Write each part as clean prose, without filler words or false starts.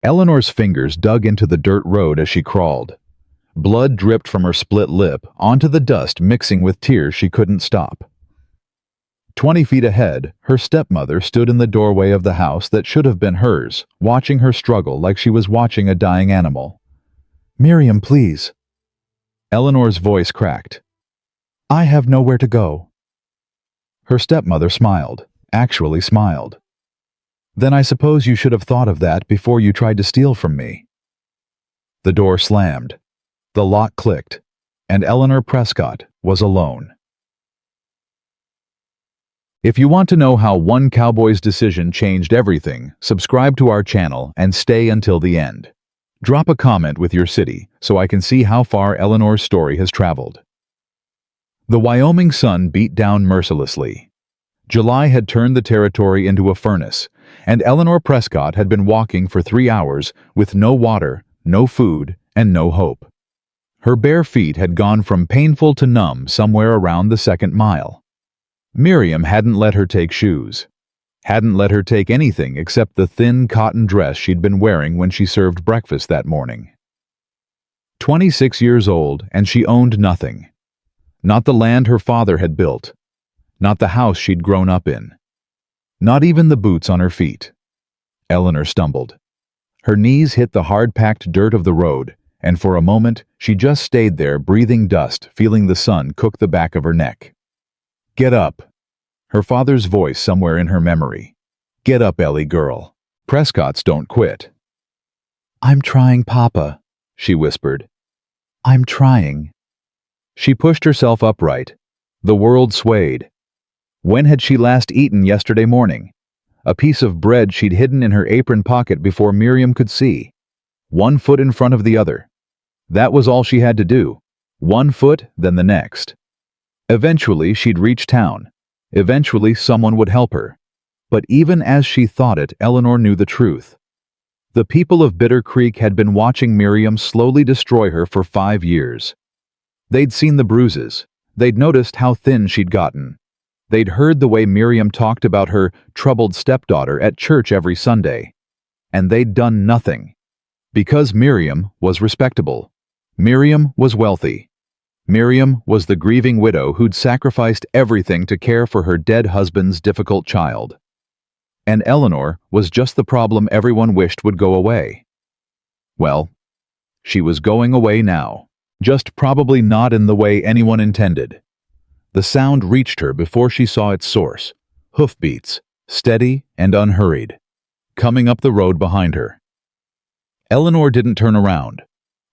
Eleanor's fingers dug into the dirt road as she crawled. Blood dripped from her split lip onto the dust, mixing with tears she couldn't stop. 20 feet ahead, her stepmother stood in the doorway of the house that should have been hers, watching her struggle like she was watching a dying animal. "Miriam, please." Eleanor's voice cracked. "I have nowhere to go." Her stepmother smiled, actually smiled. "Then I suppose you should have thought of that before you tried to steal from me." The door slammed. The lock clicked, and Eleanor Prescott was alone. If you want to know how one cowboy's decision changed everything, subscribe to our channel and stay until the end. Drop a comment with your city so I can see how far Eleanor's story has traveled. The Wyoming sun beat down mercilessly. July had turned the territory into a furnace, and Eleanor Prescott had been walking for 3 hours with no water, no food, and no hope. Her bare feet had gone from painful to numb somewhere around the 2nd mile. Miriam hadn't let her take shoes. Hadn't let her take anything except the thin cotton dress she'd been wearing when she served breakfast that morning. 26 years old, and she owned nothing. Not the land her father had built. Not the house she'd grown up in. Not even the boots on her feet. Eleanor stumbled. Her knees hit the hard-packed dirt of the road, and for a moment she just stayed there, breathing dust, feeling the sun cook the back of her neck. "Get up." Her father's voice somewhere in her memory. "Get up, Ellie girl. Prescotts don't quit." "I'm trying, Papa," she whispered. "I'm trying." She pushed herself upright. The world swayed. When had she last eaten yesterday morning? A piece of bread she'd hidden in her apron pocket before Miriam could see. 1 foot in front of the other. That was all she had to do. 1 foot, then the next. Eventually, she'd reach town. Eventually, someone would help her. But even as she thought it, Eleanor knew the truth. The people of Bitter Creek had been watching Miriam slowly destroy her for 5 years. They'd seen the bruises. They'd noticed how thin she'd gotten. They'd heard the way Miriam talked about her troubled stepdaughter at church every Sunday. And they'd done nothing. Because Miriam was respectable. Miriam was wealthy. Miriam was the grieving widow who'd sacrificed everything to care for her dead husband's difficult child. And Eleanor was just the problem everyone wished would go away. Well, she was going away now, just probably not in the way anyone intended. The sound reached her before she saw its source, hoofbeats, steady and unhurried, coming up the road behind her. Eleanor didn't turn around.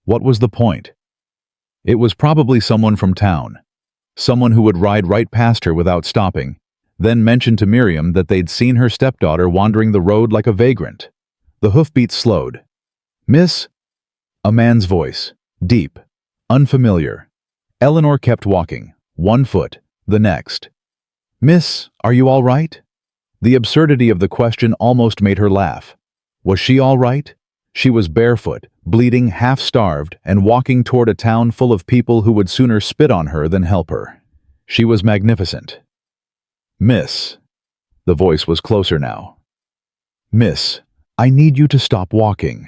What was the point? It was probably someone from town, someone who would ride right past her without stopping, then mention to Miriam that they'd seen her stepdaughter wandering the road like a vagrant. The hoofbeats slowed. "Miss?" A man's voice, deep, unfamiliar. Eleanor kept walking, 1 foot, the next. "Miss, are you all right?" The absurdity of the question almost made her laugh. Was she all right? She was barefoot, bleeding, half-starved, and walking toward a town full of people who would sooner spit on her than help her. She was magnificent. "Miss." The voice was closer now. "Miss, I need you to stop walking."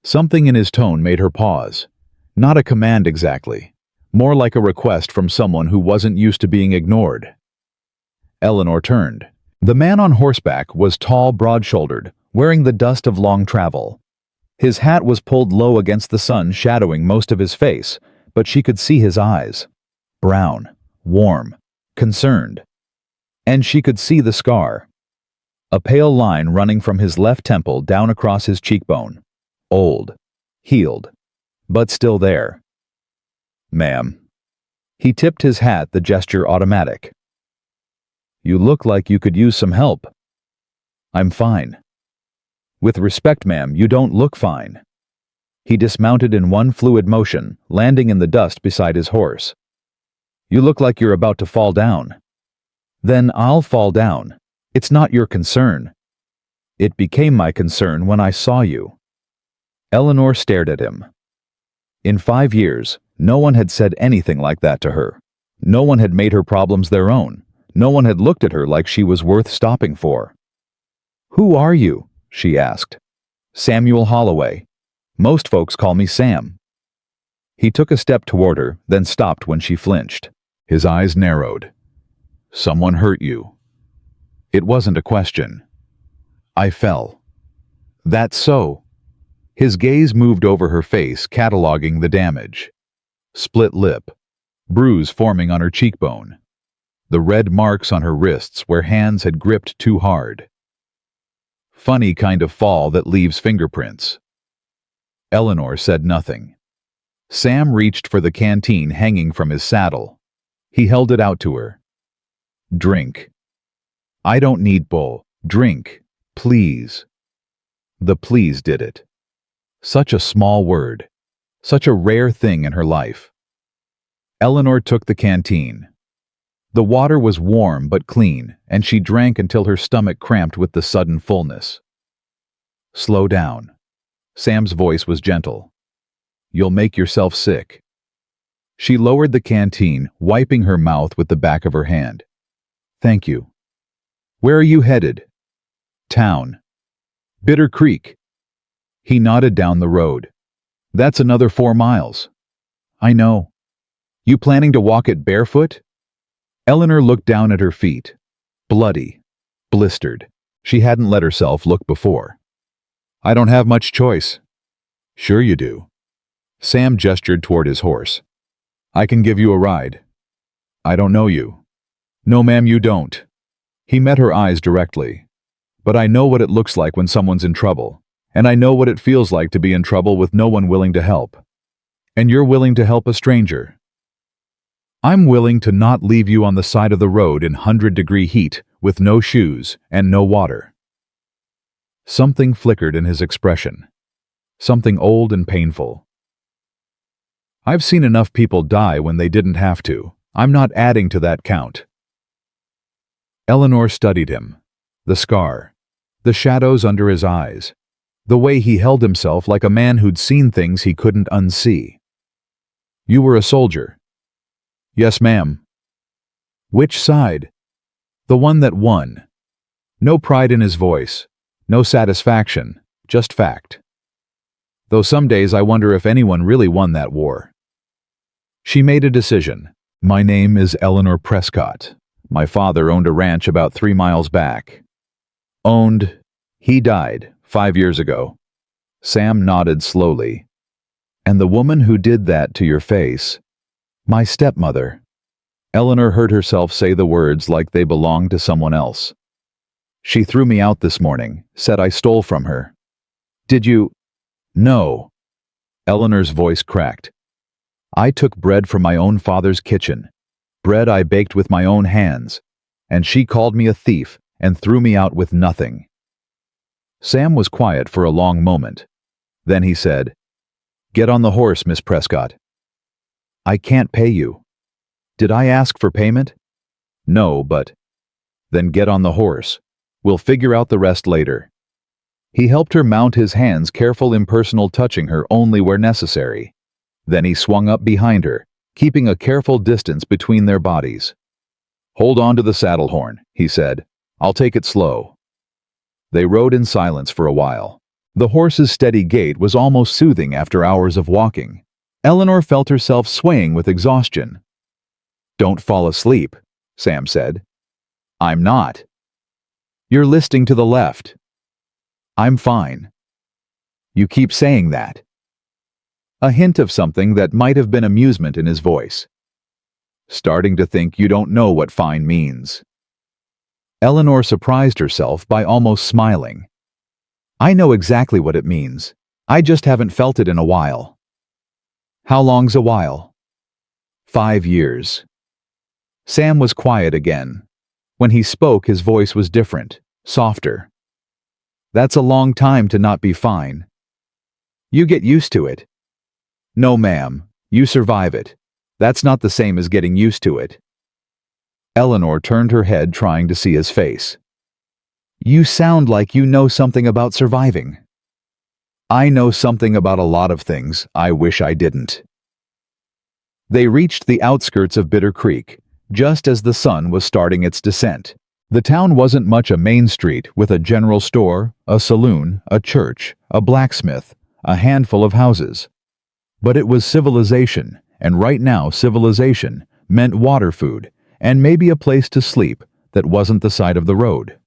Something in his tone made her pause. Not a command exactly. More like a request from someone who wasn't used to being ignored. Eleanor turned. The man on horseback was tall, broad-shouldered, wearing the dust of long travel. His hat was pulled low against the sun, shadowing most of his face, but she could see his eyes. Brown, warm, concerned. And she could see the scar. A pale line running from his left temple down across his cheekbone. Old, healed, but still there. "Ma'am." He tipped his hat, the gesture automatic. "You look like you could use some help." "I'm fine." "With respect, ma'am, you don't look fine." He dismounted in one fluid motion, landing in the dust beside his horse. "You look like you're about to fall down." "Then I'll fall down. It's not your concern." "It became my concern when I saw you." Eleanor stared at him. In 5 years, no one had said anything like that to her. No one had made her problems their own. No one had looked at her like she was worth stopping for. "Who are you?" she asked. Samuel Holloway. Most folks call me Sam. He took a step toward her, then stopped when she flinched. His eyes narrowed. Someone hurt you. It wasn't a question. I fell. That's so. His gaze moved over her face, cataloging the damage. Split lip. Bruise forming on her cheekbone. The red marks on her wrists where hands had gripped too hard. Funny kind of fall that leaves fingerprints. Eleanor said nothing. Sam reached for the canteen hanging from his saddle. He held it out to her. Drink. I don't need bull. Drink, please. The please did it. Such a small word. Such a rare thing in her life. Eleanor took the canteen. The water was warm but clean, and she drank until her stomach cramped with the sudden fullness. Slow down. Sam's voice was gentle. You'll make yourself sick. She lowered the canteen, wiping her mouth with the back of her hand. Thank you. Where are you headed? Town. Bitter Creek. He nodded down the road. That's another 4 miles. I know. You planning to walk it barefoot? Eleanor looked down at her feet. Bloody. Blistered. She hadn't let herself look before. I don't have much choice. Sure you do. Sam gestured toward his horse. I can give you a ride. I don't know you. No, ma'am, you don't. He met her eyes directly. But I know what it looks like when someone's in trouble, and I know what it feels like to be in trouble with no one willing to help. And you're willing to help a stranger. I'm willing to not leave you on the side of the road in 100-degree heat with no shoes and no water. Something flickered in his expression. Something old and painful. I've seen enough people die when they didn't have to. I'm not adding to that count. Eleanor studied him. The scar. The shadows under his eyes. The way he held himself like a man who'd seen things he couldn't unsee. You were a soldier. Yes, ma'am. Which side? The one that won. No pride in his voice. No satisfaction. Just fact. Though some days I wonder if anyone really won that war. She made a decision. My name is Eleanor Prescott. My father owned a ranch about 3 miles back. Owned. He died 5 years ago. Sam nodded slowly. And the woman who did that to your face, my stepmother. Eleanor heard herself say the words like they belonged to someone else. She threw me out this morning, said I stole from her. Did you? No. Eleanor's voice cracked. I took bread from my own father's kitchen, bread I baked with my own hands, and she called me a thief and threw me out with nothing. Sam was quiet for a long moment. Then he said, Get on the horse, Miss Prescott. I can't pay you. Did I ask for payment? No, but... Then get on the horse. We'll figure out the rest later. He helped her mount, his hands careful, impersonal, touching her only where necessary. Then he swung up behind her, keeping a careful distance between their bodies. Hold on to the saddle horn, he said. I'll take it slow. They rode in silence for a while. The horse's steady gait was almost soothing after hours of walking. Eleanor felt herself swaying with exhaustion. Don't fall asleep, Sam said. I'm not. You're listing to the left. I'm fine. You keep saying that. A hint of something that might have been amusement in his voice. Starting to think you don't know what fine means. Eleanor surprised herself by almost smiling. I know exactly what it means. I just haven't felt it in a while. How long's a while? 5 years. Sam was quiet again. When he spoke, his voice was different, softer. That's a long time to not be fine. You get used to it. No, ma'am, you survive it. That's not the same as getting used to it. Eleanor turned her head, trying to see his face. You sound like you know something about surviving. I know something about a lot of things. I wish I didn't. They reached the outskirts of Bitter Creek, just as the sun was starting its descent. The town wasn't much a main street with a general store, a saloon, a church, a blacksmith, a handful of houses. But it was civilization, and right now civilization meant water food, and maybe a place to sleep that wasn't the side of the road.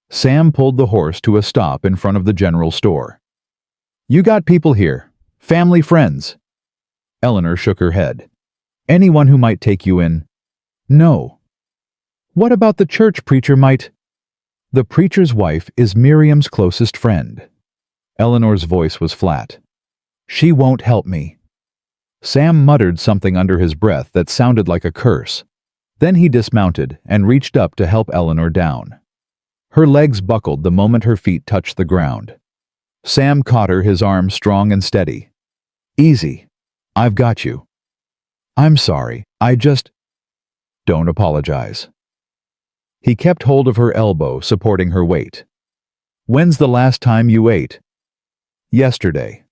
Sam pulled the horse to a stop in front of the general store. "You got people here? Family, friends?" Eleanor shook her head. "Anyone who might take you in?" "No." "What about the church preacher might—" "The preacher's wife is Miriam's closest friend." Eleanor's voice was flat. "She won't help me." Sam muttered something under his breath that sounded like a curse. Then he dismounted and reached up to help Eleanor down. Her legs buckled the moment her feet touched the ground. Sam caught her, his arm strong and steady. "Easy. I've got you." "I'm sorry, Don't apologize." He kept hold of her elbow, supporting her weight. "When's the last time you ate?" "Yesterday."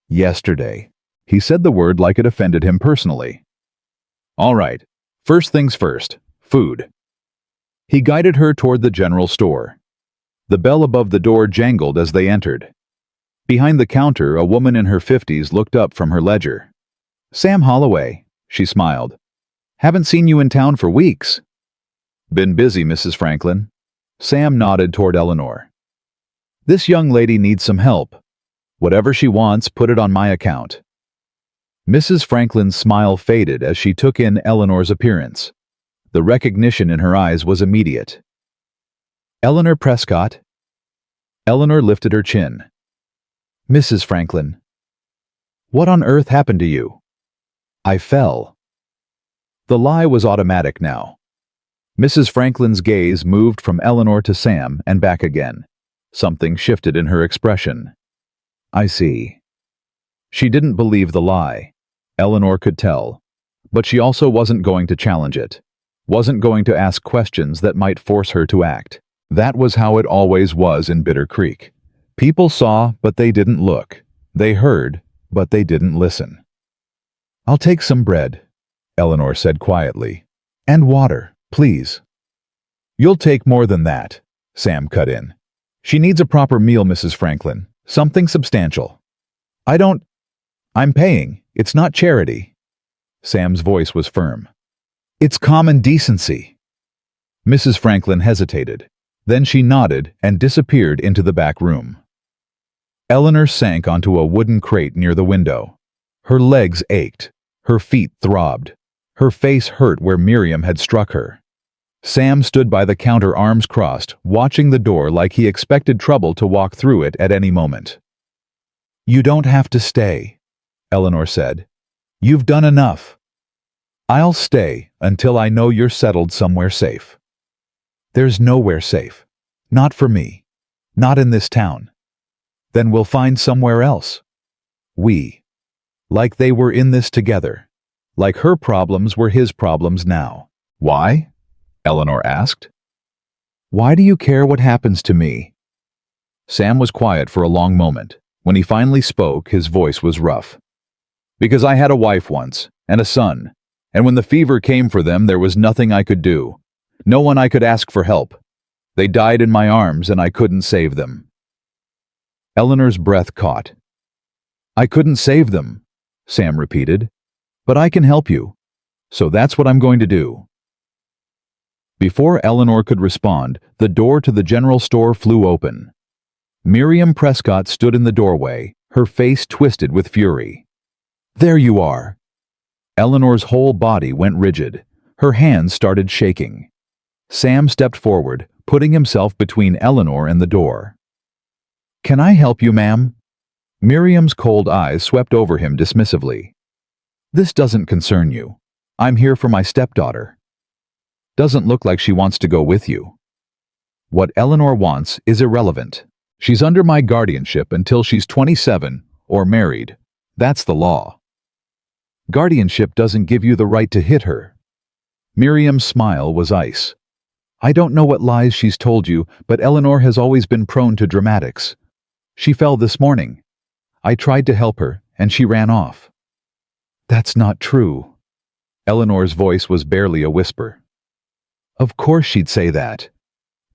"Yesterday." He said the word like it offended him personally. "All right. First things first. Food." He guided her toward the general store. The bell above the door jangled as they entered. Behind the counter, a woman in her 50s looked up from her ledger. "Sam Holloway," she smiled. "Haven't seen you in town for weeks." "Been busy, Mrs. Franklin." Sam nodded toward Eleanor. "This young lady needs some help. Whatever she wants, put it on my account." Mrs. Franklin's smile faded as she took in Eleanor's appearance. The recognition in her eyes was immediate. "Eleanor Prescott?" Eleanor lifted her chin. "Mrs. Franklin." "What on earth happened to you?" "I fell." The lie was automatic now. Mrs. Franklin's gaze moved from Eleanor to Sam and back again. Something shifted in her expression. "I see." She didn't believe the lie. Eleanor could tell. But she also wasn't going to challenge it. Wasn't going to ask questions that might force her to act. That was how it always was in Bitter Creek. People saw, but they didn't look. They heard, but they didn't listen. "I'll take some bread," Eleanor said quietly. "And water, please." "You'll take more than that," Sam cut in. "She needs a proper meal, Mrs. Franklin. Something substantial." I'm paying. It's not charity." Sam's voice was firm. "It's common decency." Mrs. Franklin hesitated. Then she nodded and disappeared into the back room. Eleanor sank onto a wooden crate near the window. Her legs ached. Her feet throbbed. Her face hurt where Miriam had struck her. Sam stood by the counter, arms crossed, watching the door like he expected trouble to walk through it at any moment. "You don't have to stay," Eleanor said. "You've done enough." "I'll stay until I know you're settled somewhere safe." "There's nowhere safe. Not for me. Not in this town." "Then we'll find somewhere else." "We." Like they were in this together. Like her problems were his problems now. "Why?" Eleanor asked. "Why do you care what happens to me?" Sam was quiet for a long moment. When he finally spoke, his voice was rough. "Because I had a wife once, and a son, and when the fever came for them, there was nothing I could do. No one I could ask for help. They died in my arms, and I couldn't save them." Eleanor's breath caught. "I couldn't save them," Sam repeated. "But I can help you. So that's what I'm going to do." Before Eleanor could respond, the door to the general store flew open. Miriam Prescott stood in the doorway, her face twisted with fury. "There you are." Eleanor's whole body went rigid. Her hands started shaking. Sam stepped forward, putting himself between Eleanor and the door. "Can I help you, ma'am?" Miriam's cold eyes swept over him dismissively. "This doesn't concern you. I'm here for my stepdaughter." "Doesn't look like she wants to go with you." "What Eleanor wants is irrelevant. She's under my guardianship until she's 27 or married. That's the law." "Guardianship doesn't give you the right to hit her." Miriam's smile was ice. "I don't know what lies she's told you, but Eleanor has always been prone to dramatics. She fell this morning. I tried to help her, and she ran off." "That's not true." Eleanor's voice was barely a whisper. Of course she'd say that.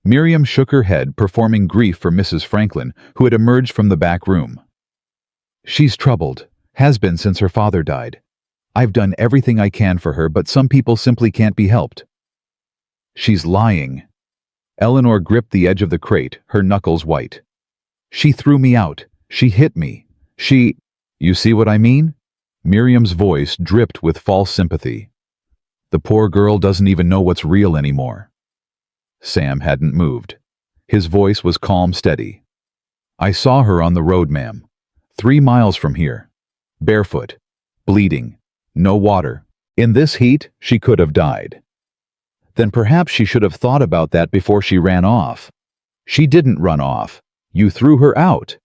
Miriam shook her head, performing grief for Mrs. Franklin, who had emerged from the back room. She's troubled, has been since her father died. I've done everything I can for her, but some people simply can't be helped. She's lying. Eleanor gripped the edge of the crate, her knuckles white. She threw me out. She hit me. You see what I mean? Miriam's voice dripped with false sympathy. The poor girl doesn't even know what's real anymore. Sam hadn't moved. His voice was calm, steady. I saw her on the road, ma'am. 3 miles from here. Barefoot. Bleeding. No water. In this heat, she could have died. Then perhaps she should have thought about that before she ran off. She didn't run off. You threw her out.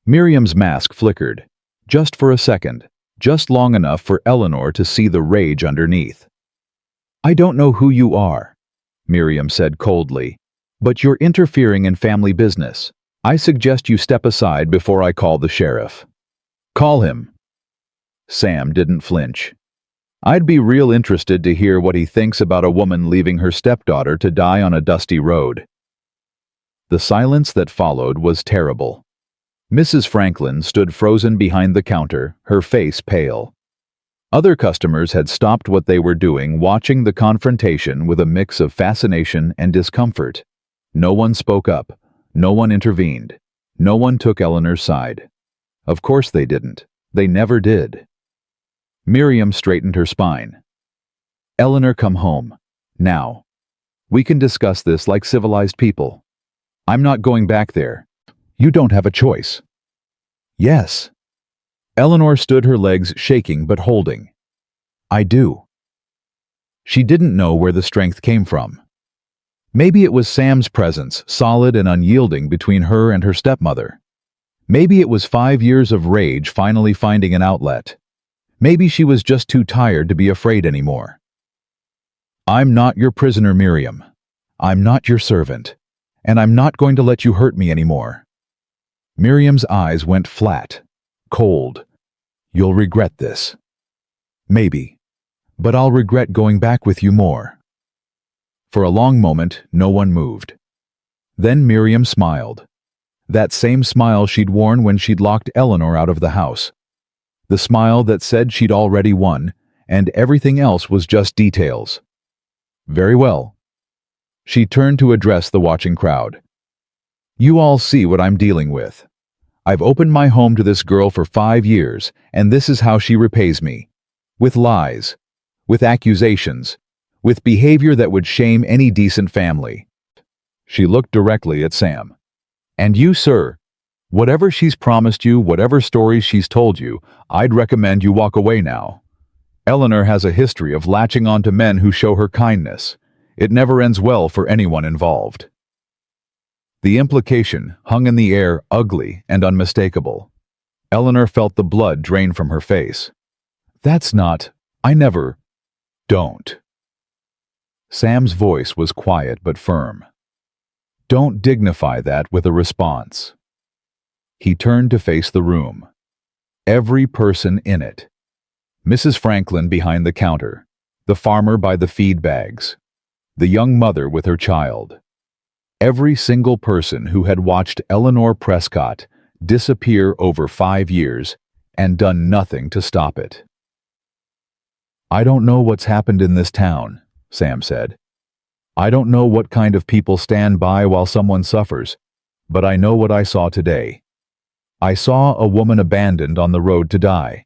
Miriam's mask flickered. Just for a second. Just long enough for Eleanor to see the rage underneath. I don't know who you are, Miriam said coldly, but you're interfering in family business. I suggest you step aside before I call the sheriff. Call him. Sam didn't flinch. I'd be real interested to hear what he thinks about a woman leaving her stepdaughter to die on a dusty road. The silence that followed was terrible. Mrs. Franklin stood frozen behind the counter, her face pale. Other customers had stopped what they were doing, watching the confrontation with a mix of fascination and discomfort. No one spoke up. No one intervened. No one took Eleanor's side. Of course they didn't. They never did. Miriam straightened her spine. Eleanor, come home. Now. We can discuss this like civilized people. I'm not going back there. You don't have a choice. Yes. Eleanor stood, her legs shaking but holding. I do. She didn't know where the strength came from. Maybe it was Sam's presence, solid and unyielding, between her and her stepmother. Maybe it was 5 years of rage finally finding an outlet. Maybe she was just too tired to be afraid anymore. I'm not your prisoner, Miriam. I'm not your servant. And I'm not going to let you hurt me anymore. Miriam's eyes went flat, cold. You'll regret this. Maybe. But I'll regret going back with you more. For a long moment, no one moved. Then Miriam smiled. That same smile she'd worn when she'd locked Eleanor out of the house. The smile that said she'd already won, and everything else was just details. Very well. She turned to address the watching crowd. You all see what I'm dealing with. I've opened my home to this girl for 5 years, and this is how she repays me. With lies. With accusations. With behavior that would shame any decent family. She looked directly at Sam. And you, sir, whatever she's promised you, whatever stories she's told you, I'd recommend you walk away now. Eleanor has a history of latching on to men who show her kindness. It never ends well for anyone involved. The implication hung in the air, ugly and unmistakable. Eleanor felt the blood drain from her face. That's not... I never... Don't. Sam's voice was quiet but firm. Don't dignify that with a response. He turned to face the room. Every person in it. Mrs. Franklin behind the counter, the farmer by the feed bags, the young mother with her child. Every single person who had watched Eleanor Prescott disappear over 5 years and done nothing to stop it. I don't know what's happened in this town, Sam said. I don't know what kind of people stand by while someone suffers, but I know what I saw today. I saw a woman abandoned on the road to die.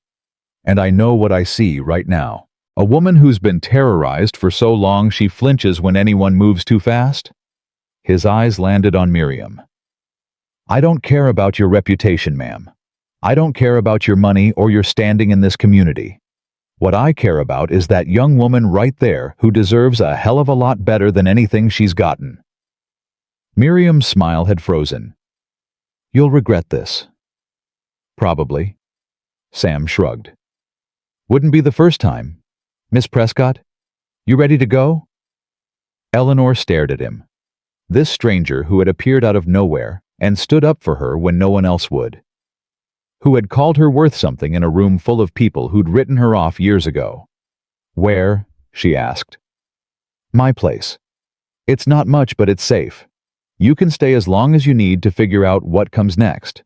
And I know what I see right now. A woman who's been terrorized for so long she flinches when anyone moves too fast. His eyes landed on Miriam. I don't care about your reputation, ma'am. I don't care about your money or your standing in this community. What I care about is that young woman right there who deserves a hell of a lot better than anything she's gotten. Miriam's smile had frozen. You'll regret this. Probably. Sam shrugged. Wouldn't be the first time. Miss Prescott, you ready to go? Eleanor stared at him. This stranger who had appeared out of nowhere and stood up for her when no one else would. Who had called her worth something in a room full of people who'd written her off years ago. Where? She asked. My place. It's not much, but it's safe. You can stay as long as you need to figure out what comes next."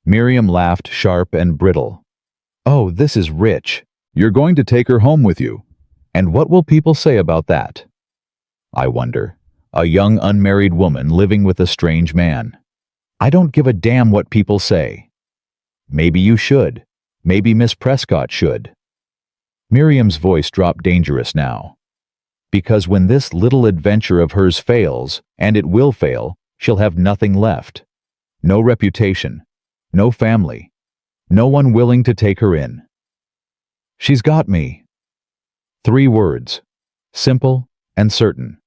Miriam laughed, sharp and brittle. "Oh, this is rich. You're going to take her home with you. And what will people say about that?" "I wonder. A young unmarried woman living with a strange man. I don't give a damn what people say." "Maybe you should. Maybe Miss Prescott should." Miriam's voice dropped dangerous now. "Because when this little adventure of hers fails, and it will fail, she'll have nothing left. No reputation. No family. No one willing to take her in. She's got me." 3 words. Simple and certain.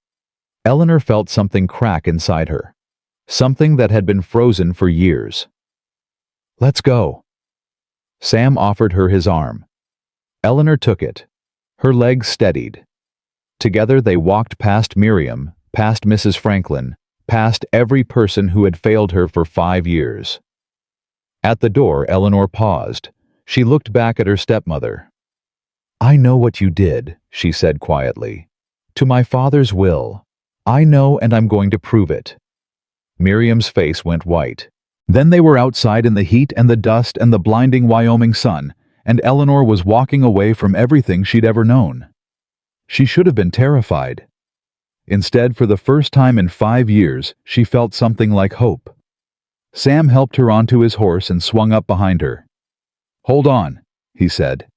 Eleanor felt something crack inside her. Something that had been frozen for years. "Let's go." Sam offered her his arm. Eleanor took it. Her legs steadied. Together they walked past Miriam, past Mrs. Franklin, past every person who had failed her for 5 years. At the door, Eleanor paused. She looked back at her stepmother. "I know what you did," she said quietly. "To my father's will. I know, and I'm going to prove it." Miriam's face went white. Then they were outside in the heat and the dust and the blinding Wyoming sun, and Eleanor was walking away from everything she'd ever known. She should have been terrified. Instead, for the first time in 5 years, she felt something like hope. Sam helped her onto his horse and swung up behind her. "Hold on," he said.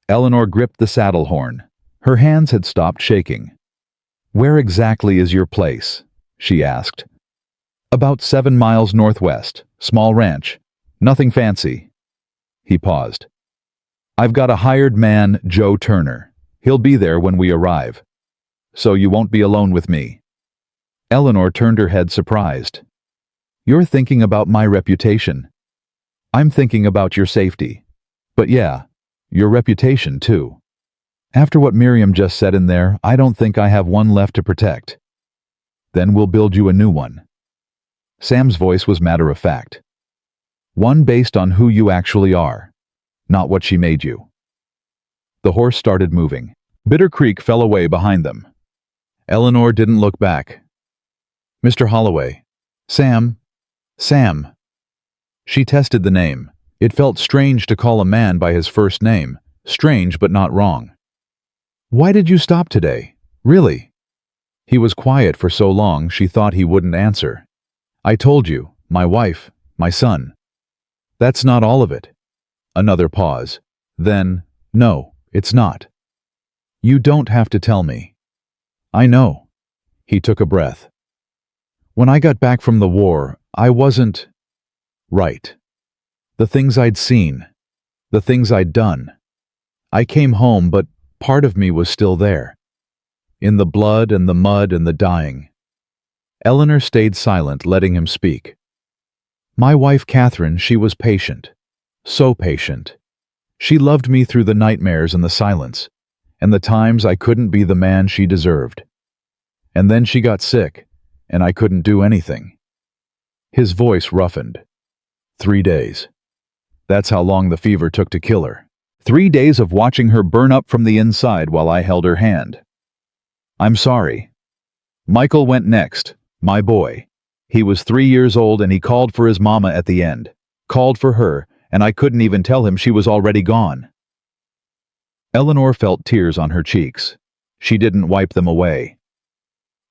Eleanor gripped the saddle horn. Her hands had stopped shaking. "Where exactly is your place?" she asked. "About 7 miles northwest. Small ranch. Nothing fancy." He paused. "I've got a hired man, Joe Turner. He'll be there when we arrive. So you won't be alone with me." Eleanor turned her head, surprised. "You're thinking about my reputation." "I'm thinking about your safety. But yeah, your reputation too. After what Miriam just said in there, I don't think I have one left to protect." "Then we'll build you a new one." Sam's voice was matter-of-fact. "One based on who you actually are, not what she made you." The horse started moving. Bitter Creek fell away behind them. Eleanor didn't look back. "Mr. Holloway." "Sam." "Sam." She tested the name. It felt strange to call a man by his first name. Strange, but not wrong. "Why did you stop today? Really?" He was quiet for so long she thought he wouldn't answer. "I told you, my wife, my son." "That's not all of it." Another pause. Then, "No, it's not." "You don't have to tell me." "I know." He took a breath. "When I got back from the war, I wasn't right. The things I'd seen, the things I'd done. I came home, but part of me was still there. In the blood and the mud and the dying." Eleanor stayed silent, letting him speak. "My wife, Catherine, she was patient. So patient. She loved me through the nightmares and the silence, and the times I couldn't be the man she deserved. And then she got sick, and I couldn't do anything." His voice roughened. 3 days. That's how long the fever took to kill her. 3 days of watching her burn up from the inside while I held her hand. "I'm sorry." Michael went next, my boy. He was 3 years old and he called for his mama at the end. Called for her, and I couldn't even tell him she was already gone. Eleanor felt tears on her cheeks. She didn't wipe them away.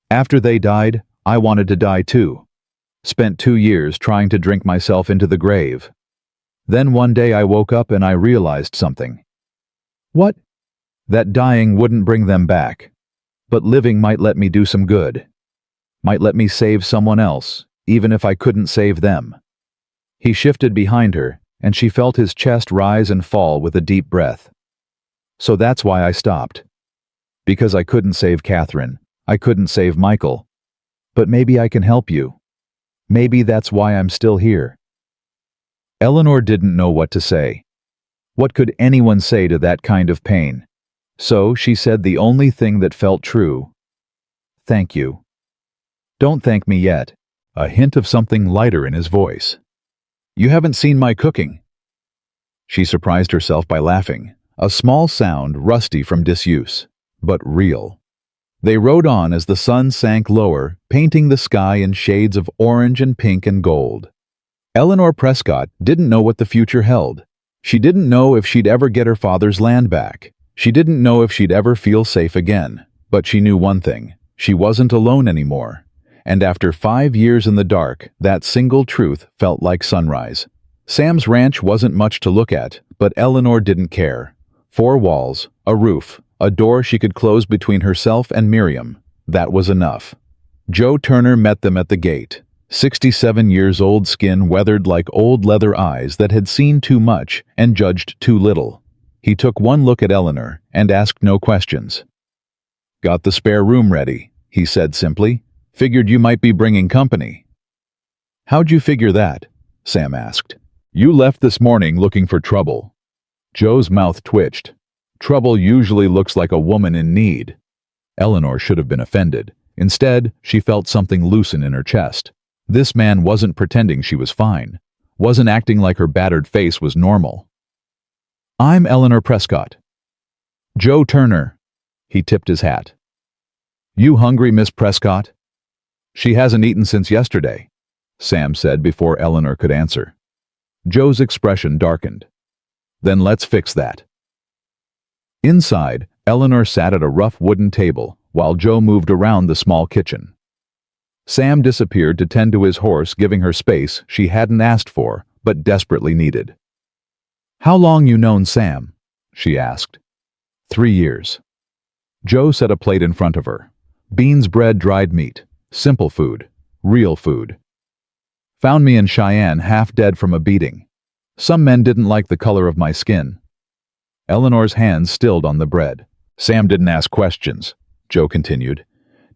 "After they died, I wanted to die too. Spent 2 years trying to drink myself into the grave. Then one day I woke up and I realized something." "What?" "That dying wouldn't bring them back. But living might let me do some good. Might let me save someone else, even if I couldn't save them." He shifted behind her, and she felt his chest rise and fall with a deep breath. "So that's why I stopped. Because I couldn't save Catherine. I couldn't save Michael. But maybe I can help you. Maybe that's why I'm still here." Eleanor didn't know what to say. What could anyone say to that kind of pain? So she said the only thing that felt true. "Thank you." "Don't thank me yet." A hint of something lighter in his voice. "You haven't seen my cooking." She surprised herself by laughing, a small sound rusty from disuse, but real. They rode on as the sun sank lower, painting the sky in shades of orange and pink and gold. Eleanor Prescott didn't know what the future held. She didn't know if she'd ever get her father's land back. She didn't know if she'd ever feel safe again. But she knew one thing: she wasn't alone anymore. And after 5 years in the dark, that single truth felt like sunrise. Sam's ranch wasn't much to look at, but Eleanor didn't care. 4 walls, a roof, a door she could close between herself and Miriam. That was enough. Joe Turner met them at the gate. 67 years old, skin weathered like old leather eyes that had seen too much and judged too little. He took one look at Eleanor and asked no questions. "Got the spare room ready," he said simply. "Figured you might be bringing company." "How'd you figure that?" Sam asked. "You left this morning looking for trouble." Joe's mouth twitched. Trouble usually looks like a woman in need. Eleanor should have been offended. Instead, she felt something loosen in her chest. This man wasn't pretending she was fine, wasn't acting like her battered face was normal. "I'm Eleanor Prescott." "Joe Turner." He tipped his hat. "You hungry, Miss Prescott?" "She hasn't eaten since yesterday," Sam said before Eleanor could answer. Joe's expression darkened. "Then let's fix that." Inside, Eleanor sat at a rough wooden table while Joe moved around the small kitchen. Sam disappeared to tend to his horse, giving her space she hadn't asked for but desperately needed. "How long you known Sam?" she asked. 3 years. Joe set a plate in front of her. Beans, bread, dried meat. Simple food. Real food. "Found me in Cheyenne, half dead from a beating. Some men didn't like the color of my skin." Eleanor's hands stilled on the bread. "Sam didn't ask questions," Joe continued.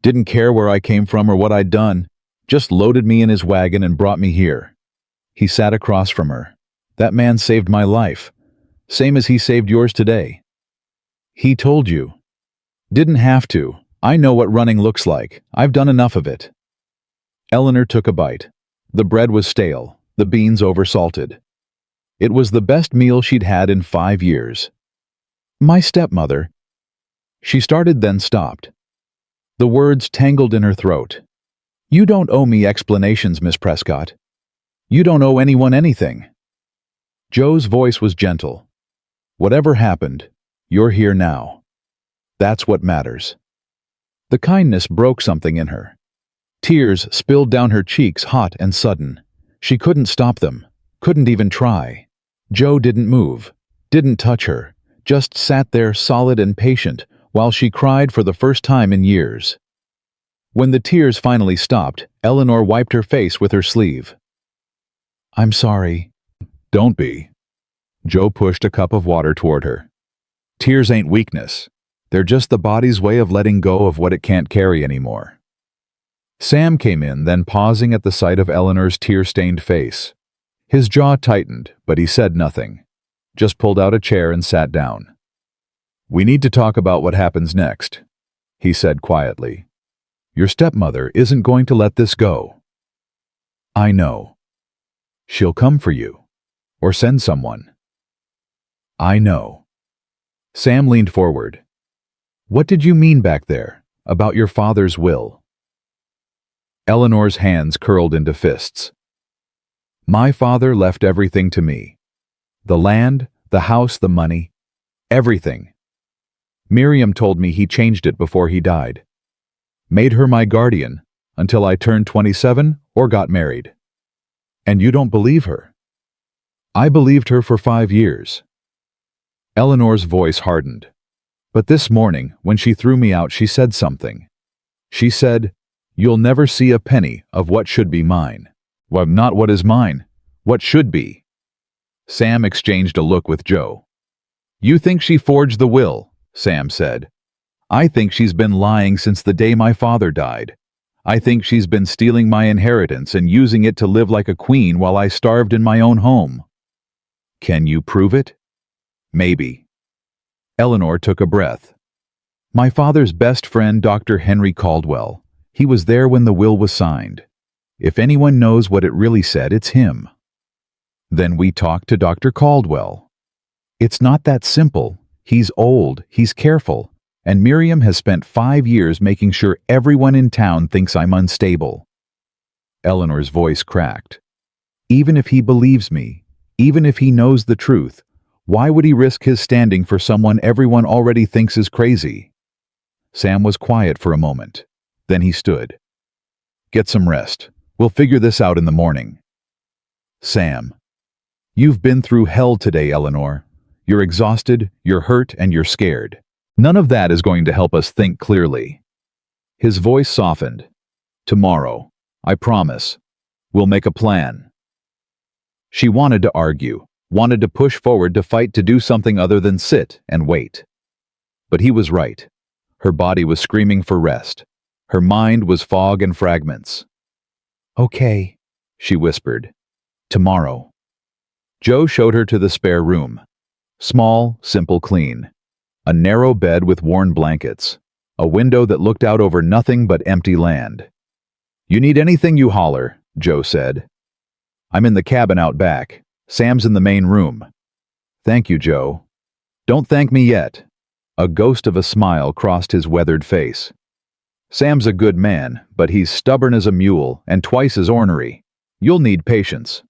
"Didn't care where I came from or what I'd done. Just loaded me in his wagon and brought me here." He sat across from her. "That man saved my life. Same as he saved yours today." "He told you." "Didn't have to. I know what running looks like. I've done enough of it." Eleanor took a bite. The bread was stale, the beans oversalted. It was the best meal she'd had in 5 years. "My stepmother." She started, then stopped. The words tangled in her throat. "You don't owe me explanations, Miss Prescott. You don't owe anyone anything." Joe's voice was gentle. "Whatever happened, you're here now. That's what matters." The kindness broke something in her. Tears spilled down her cheeks, hot and sudden. She couldn't stop them, couldn't even try. Joe didn't move, didn't touch her, just sat there solid and patient while she cried for the first time in years. When the tears finally stopped, Eleanor wiped her face with her sleeve. "I'm sorry." "Don't be." Joe pushed a cup of water toward her. "Tears ain't weakness. They're just the body's way of letting go of what it can't carry anymore." Sam came in, then pausing at the sight of Eleanor's tear-stained face. His jaw tightened, but he said nothing. Just pulled out a chair and sat down. "We need to talk about what happens next," he said quietly. "Your stepmother isn't going to let this go." "I know." "She'll come for you. Or send someone." "I know." Sam leaned forward. "What did you mean back there, about your father's will?" Eleanor's hands curled into fists. "My father left everything to me. The land, the house, the money. Everything. Miriam told me he changed it before he died. Made her my guardian until I turned 27 or got married. And you don't believe her?" "I believed her for 5 years." Eleanor's voice hardened. "But this morning, when she threw me out, she said something. She said, 'You'll never see a penny of what should be mine.'" "Well, not what is mine. What should be." Sam exchanged a look with Joe. "You think she forged the will," Sam said. "I think she's been lying since the day my father died. I think she's been stealing my inheritance and using it to live like a queen while I starved in my own home." "Can you prove it?" "Maybe." Eleanor took a breath. "My father's best friend, Dr. Henry Caldwell. He was there when the will was signed. If anyone knows what it really said, it's him." "Then we talked to Dr. Caldwell." "It's not that simple. He's old, he's careful, and Miriam has spent 5 years making sure everyone in town thinks I'm unstable." Eleanor's voice cracked. "Even if he believes me, even if he knows the truth, why would he risk his standing for someone everyone already thinks is crazy?" Sam was quiet for a moment. Then he stood. "Get some rest. We'll figure this out in the morning." Sam. "You've been through hell today, Eleanor. You're exhausted, you're hurt, and you're scared. None of that is going to help us think clearly." His voice softened. "Tomorrow, I promise, we'll make a plan." She wanted to argue, wanted to push forward, to fight, to do something other than sit and wait. But he was right. Her body was screaming for rest. Her mind was fog and fragments. "Okay," she whispered. "Tomorrow." Joe showed her to the spare room. Small, simple, clean. A narrow bed with worn blankets. A window that looked out over nothing but empty land. "You need anything, you holler," Joe said. "I'm in the cabin out back. Sam's in the main room." "Thank you, Joe." "Don't thank me yet." A ghost of a smile crossed his weathered face. "Sam's a good man, but he's stubborn as a mule and twice as ornery. You'll need patience."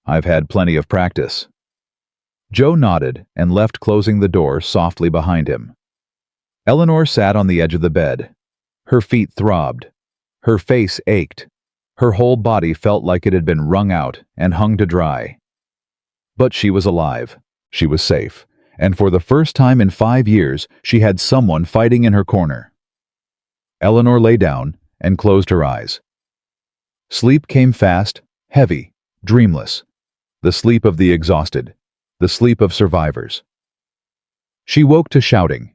"I've had plenty of practice." Joe nodded and left, closing the door softly behind him. Eleanor sat on the edge of the bed. Her feet throbbed. Her face ached. Her whole body felt like it had been wrung out and hung to dry. But she was alive. She was safe. And for the first time in 5 years, she had someone fighting in her corner. Eleanor lay down and closed her eyes. Sleep came fast, heavy, dreamless. The sleep of the exhausted. The sleep of survivors. She woke to shouting.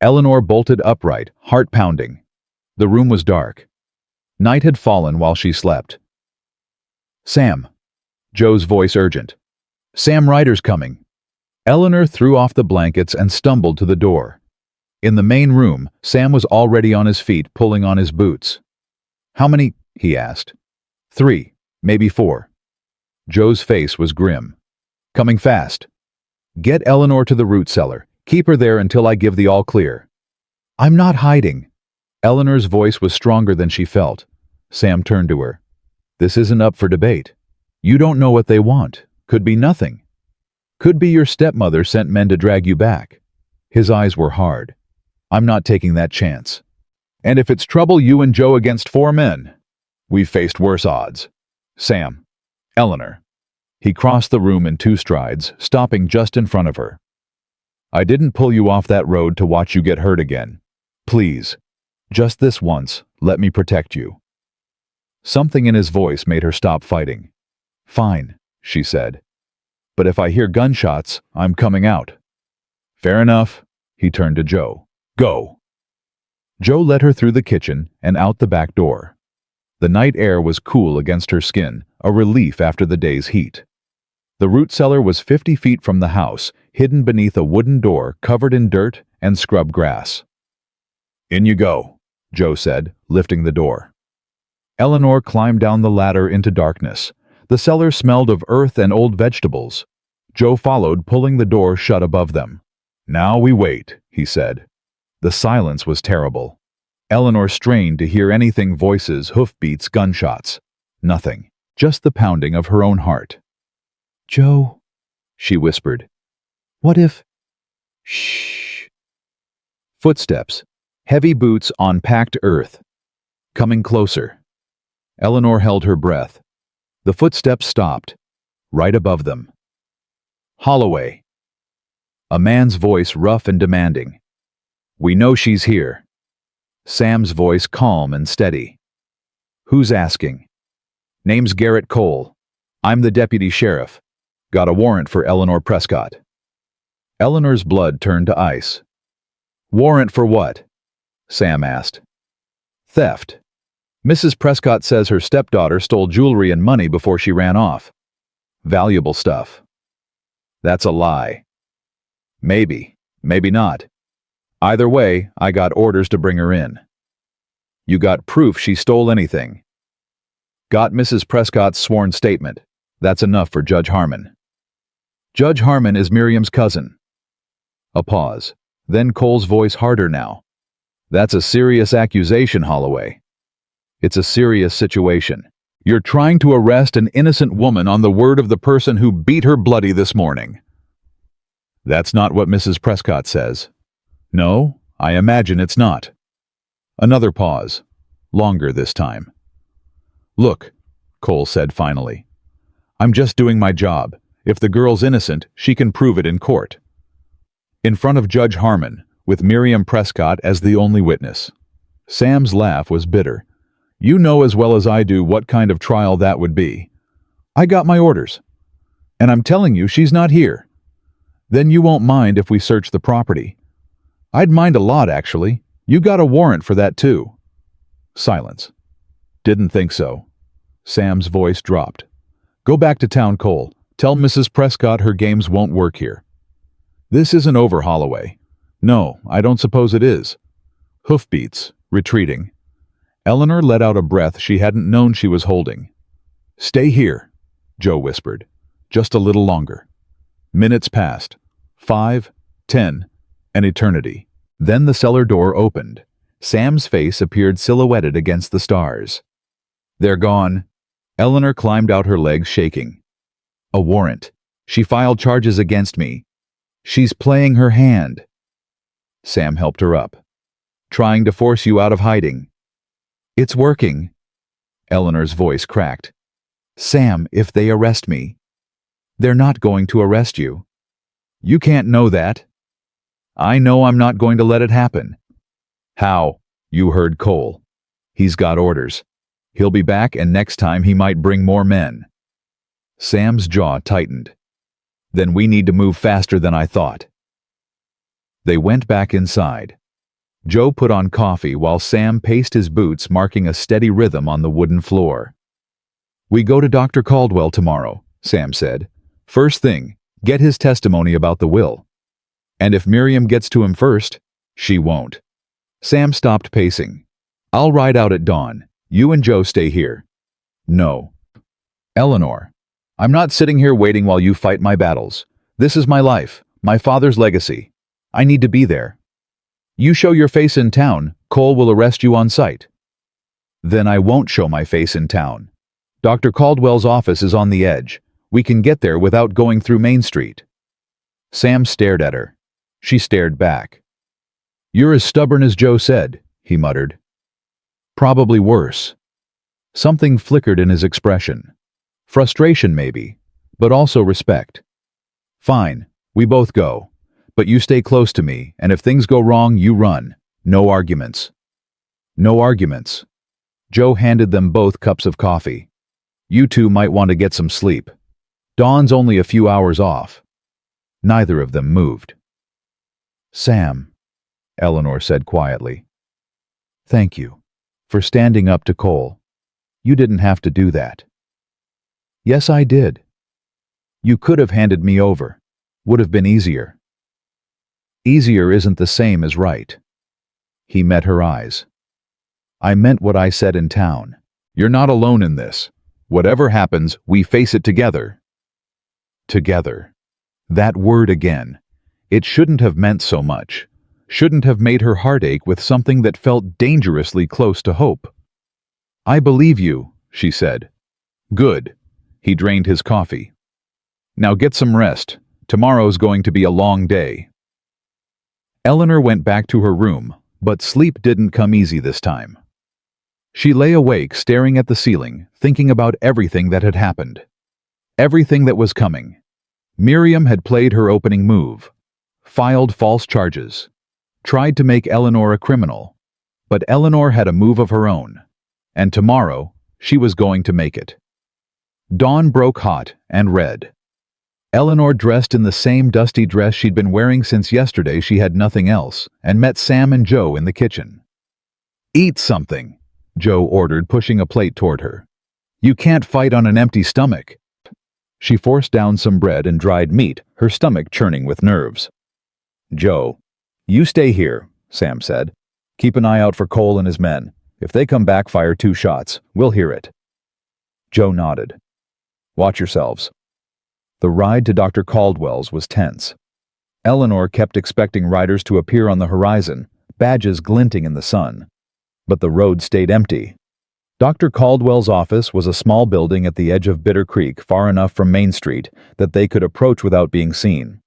Eleanor bolted upright, heart pounding. The room was dark. Night had fallen while she slept. "Sam." Joe's voice urgent. "Sam Ryder's coming." Eleanor threw off the blankets and stumbled to the door. In the main room, Sam was already on his feet, pulling on his boots. "How many?" he asked. "3, maybe 4. Joe's face was grim. "Coming fast. Get Eleanor to the root cellar. Keep her there until I give the all clear." "I'm not hiding." Eleanor's voice was stronger than she felt. Sam turned to her. "This isn't up for debate. You don't know what they want. Could be nothing. Could be your stepmother sent men to drag you back." His eyes were hard. "I'm not taking that chance. And if it's trouble, you and Joe against 4 men. We've faced worse odds. Sam. Eleanor." He crossed the room in 2 strides, stopping just in front of her. "I didn't pull you off that road to watch you get hurt again. Please, just this once, let me protect you." Something in his voice made her stop fighting. "Fine," she said. "But if I hear gunshots, I'm coming out." "Fair enough." He turned to Joe. "Go." Joe led her through the kitchen and out the back door. The night air was cool against her skin, a relief after the day's heat. The root cellar was 50 feet from the house, hidden beneath a wooden door covered in dirt and scrub grass. "In you go," Joe said, lifting the door. Eleanor climbed down the ladder into darkness. The cellar smelled of earth and old vegetables. Joe followed, pulling the door shut above them. "Now we wait," he said. The silence was terrible. Eleanor strained to hear anything: voices, hoofbeats, gunshots. Nothing. Just the pounding of her own heart. "Joe," she whispered. "What if—" "Shh." Footsteps. Heavy boots on packed earth. Coming closer. Eleanor held her breath. The footsteps stopped. Right above them. Holloway. A man's voice, rough and demanding. "We know she's here." Sam's voice, calm and steady. "Who's asking?" "Name's Garrett Cole. I'm the deputy sheriff. Got a warrant for Eleanor Prescott." Eleanor's blood turned to ice. "Warrant for what?" Sam asked. "Theft. Mrs. Prescott says her stepdaughter stole jewelry and money before she ran off. Valuable stuff." "That's a lie." "Maybe. Maybe not. Either way, I got orders to bring her in." "You got proof she stole anything?" "Got Mrs. Prescott's sworn statement. That's enough for Judge Harmon." "Judge Harmon is Miriam's cousin." A pause. Then Cole's voice harder now. That's a serious accusation, Holloway. It's a serious situation. You're trying to arrest an innocent woman on the word of the person who beat her bloody this morning. That's not what Mrs. Prescott says. No, I imagine it's not. Another pause. Longer this time. Look, Cole said finally. I'm just doing my job. If the girl's innocent, she can prove it in court. In front of Judge Harmon, with Miriam Prescott as the only witness. Sam's laugh was bitter. You know as well as I do what kind of trial that would be. I got my orders. And I'm telling you she's not here. Then you won't mind if we search the property. I'd mind a lot, actually. You got a warrant for that, too. Silence. Didn't think so. Sam's voice dropped. Go back to town, Cole. Tell Mrs. Prescott her games won't work here. This isn't over, Holloway. No, I don't suppose it is. Hoofbeats, retreating. Eleanor let out a breath she hadn't known she was holding. Stay here, Joe whispered. Just a little longer. Minutes passed. 5, 10, an eternity. Then the cellar door opened. Sam's face appeared silhouetted against the stars. They're gone. Eleanor climbed out, her legs shaking. A warrant. She filed charges against me. She's playing her hand. Sam helped her up. Trying to force you out of hiding. It's working. Eleanor's voice cracked. Sam, if they arrest me. They're not going to arrest you. You can't know that. I know I'm not going to let it happen. How? You heard Cole. He's got orders. He'll be back, and next time he might bring more men. Sam's jaw tightened. Then we need to move faster than I thought. They went back inside. Joe put on coffee while Sam paced his boots, marking a steady rhythm on the wooden floor. We go to Dr. Caldwell tomorrow, Sam said. First thing, get his testimony about the will. And if Miriam gets to him first, she won't. Sam stopped pacing. I'll ride out at dawn. You and Joe stay here. No. Eleanor, I'm not sitting here waiting while you fight my battles. This is my life, my father's legacy. I need to be there. You show your face in town, Cole will arrest you on sight. Then I won't show my face in town. Dr. Caldwell's office is on the edge. We can get there without going through Main Street. Sam stared at her. She stared back. You're as stubborn as Joe said, he muttered. Probably worse. Something flickered in his expression. Frustration, maybe, but also respect. Fine, we both go. But you stay close to me, and if things go wrong, you run. No arguments. No arguments. Joe handed them both cups of coffee. You two might want to get some sleep. Dawn's only a few hours off. Neither of them moved. Sam, Eleanor said quietly. Thank you for standing up to Cole. You didn't have to do that. Yes, I did. You could have handed me over. Would have been easier. Easier isn't the same as right. He met her eyes. I meant what I said in town. You're not alone in this. Whatever happens, we face it together. Together. That word again. It shouldn't have meant so much. Shouldn't have made her heart ache with something that felt dangerously close to hope. I believe you, she said. Good. He drained his coffee. Now get some rest. Tomorrow's going to be a long day. Eleanor went back to her room, but sleep didn't come easy this time. She lay awake, staring at the ceiling, thinking about everything that had happened. Everything that was coming. Miriam had played her opening move. Filed false charges. Tried to make Eleanor a criminal. But Eleanor had a move of her own. And tomorrow, she was going to make it. Dawn broke hot and red. Eleanor dressed in the same dusty dress she'd been wearing since yesterday. She had nothing else, and met Sam and Joe in the kitchen. Eat something, Joe ordered, pushing a plate toward her. You can't fight on an empty stomach. She forced down some bread and dried meat, her stomach churning with nerves. Joe, you stay here, Sam said. Keep an eye out for Cole and his men. If they come back, fire 2 shots. We'll hear it. Joe nodded. Watch yourselves. The ride to Dr. Caldwell's was tense. Eleanor kept expecting riders to appear on the horizon, badges glinting in the sun. But the road stayed empty. Dr. Caldwell's office was a small building at the edge of Bitter Creek, far enough from Main Street that they could approach without being seen.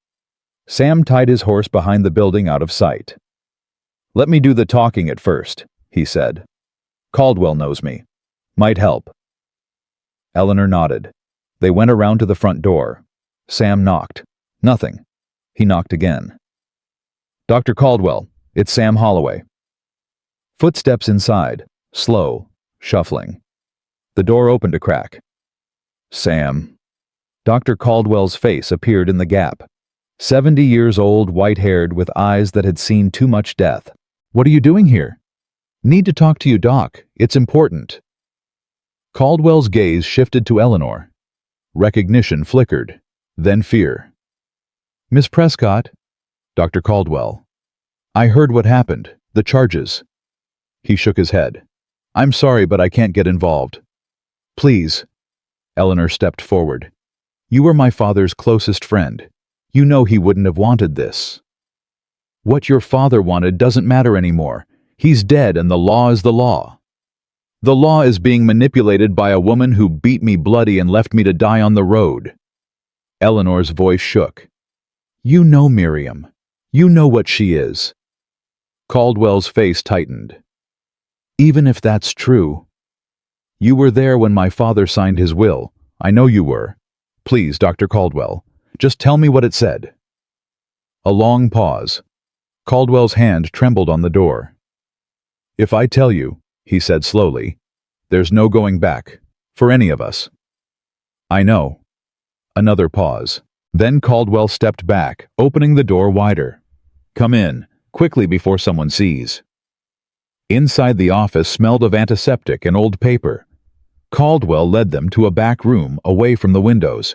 Sam tied his horse behind the building out of sight. "Let me do the talking at first," he said. "Caldwell knows me. Might help." Eleanor nodded. They went around to the front door. Sam knocked. Nothing. He knocked again. "Dr. Caldwell, it's Sam Holloway." Footsteps inside, slow, shuffling. The door opened a crack. "Sam." Dr. Caldwell's face appeared in the gap. 70 years old, white-haired, with eyes that had seen too much death. "What are you doing here?" "Need to talk to you, Doc. It's important." Caldwell's gaze shifted to Eleanor. Recognition flickered, then fear. "Miss Prescott." "Dr. Caldwell." "I heard what happened, the charges." He shook his head. "I'm sorry, but I can't get involved." "Please." Eleanor stepped forward. "You were my father's closest friend. You know he wouldn't have wanted this." "What your father wanted doesn't matter anymore. He's dead and the law is the law." "The law is being manipulated by a woman who beat me bloody and left me to die on the road." Eleanor's voice shook. "You know Miriam. You know what she is." Caldwell's face tightened. "Even if that's true." "You were there when my father signed his will. I know you were. Please, Dr. Caldwell, just tell me what it said." A long pause. Caldwell's hand trembled on the door. "If I tell you," he said slowly, "there's no going back, for any of us." "I know." Another pause. Then Caldwell stepped back, opening the door wider. "Come in, quickly before someone sees." Inside the office smelled of antiseptic and old paper. Caldwell led them to a back room away from the windows.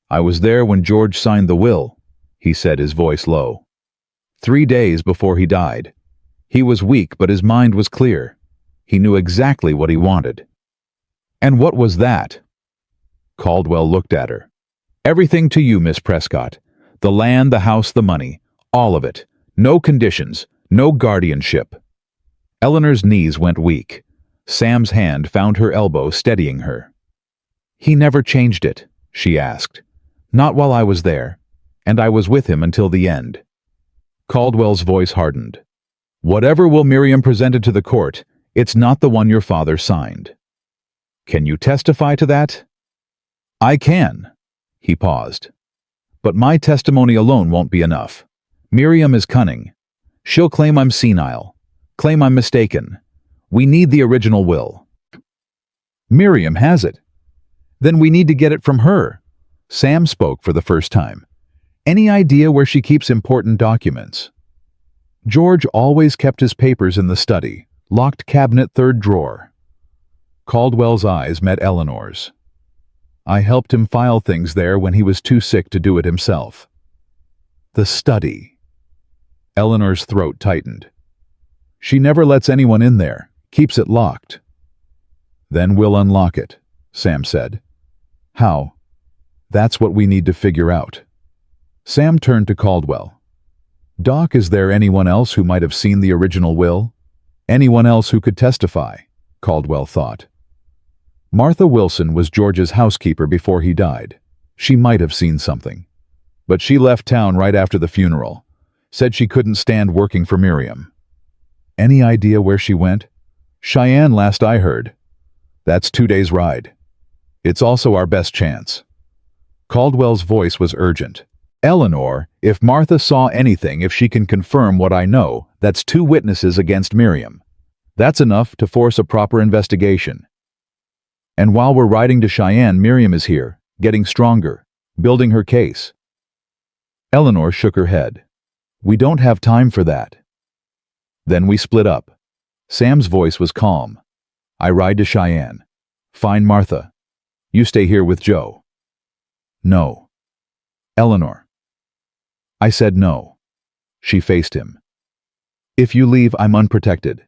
"I was there when George signed the will," he said, his voice low. 3 days before he died. He was weak, but his mind was clear. He knew exactly what he wanted. "And what was that?" Caldwell looked at her. "Everything to you, Miss Prescott. The land, the house, the money. All of it. No conditions. No guardianship." Eleanor's knees went weak. Sam's hand found her elbow, steadying her. "He never changed it?" she asked. "Not while I was there. And I was with him until the end." Caldwell's voice hardened. "Whatever will Miriam presented to the court, it's not the one your father signed." "Can you testify to that?" "I can." He paused. "But my testimony alone won't be enough. Miriam is cunning. She'll claim I'm senile, claim I'm mistaken. We need the original will." "Miriam has it." "Then we need to get it from her." Sam spoke for the first time. "Any idea where she keeps important documents?" "George always kept his papers in the study, locked cabinet 3rd drawer." Caldwell's eyes met Eleanor's. "I helped him file things there when he was too sick to do it himself." "The study." Eleanor's throat tightened. "She never lets anyone in there, keeps it locked." "Then we'll unlock it," Sam said. "How?" "That's what we need to figure out." Sam turned to Caldwell. "Doc, is there anyone else who might have seen the original will? Anyone else who could testify?" Caldwell thought. Martha Wilson was George's housekeeper before he died. She might have seen something. But she left town right after the funeral. Said she couldn't stand working for Miriam. "Any idea where she went?" "Cheyenne, last I heard." "That's 2 days' ride. It's also our best chance." Caldwell's voice was urgent. "Eleanor, if Martha saw anything, if she can confirm what I know, that's 2 witnesses against Miriam. That's enough to force a proper investigation. And while we're riding to Cheyenne, Miriam is here, getting stronger, building her case." Eleanor shook her head. "We don't have time for that." Then we split up. Sam's voice was calm. "I ride to Cheyenne. Find Martha. You stay here with Joe." "No." "Eleanor." I said no. She faced him. "If you leave, I'm unprotected.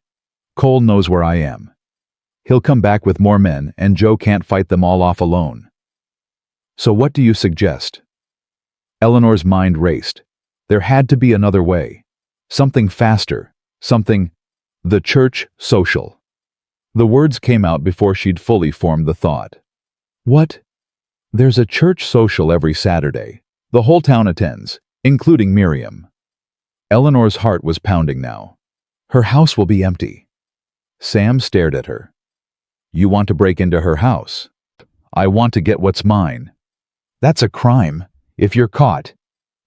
Cole knows where I am. He'll come back with more men, and Joe can't fight them all off alone." "So what do you suggest?" Eleanor's mind raced. There had to be another way. Something faster. Something... The church social. The words came out before she'd fully formed the thought. What? There's a church social every Saturday. The whole town attends, including Miriam. Eleanor's heart was pounding now. Her house will be empty. Sam stared at her. You want to break into her house? I want to get what's mine. That's a crime, if you're caught.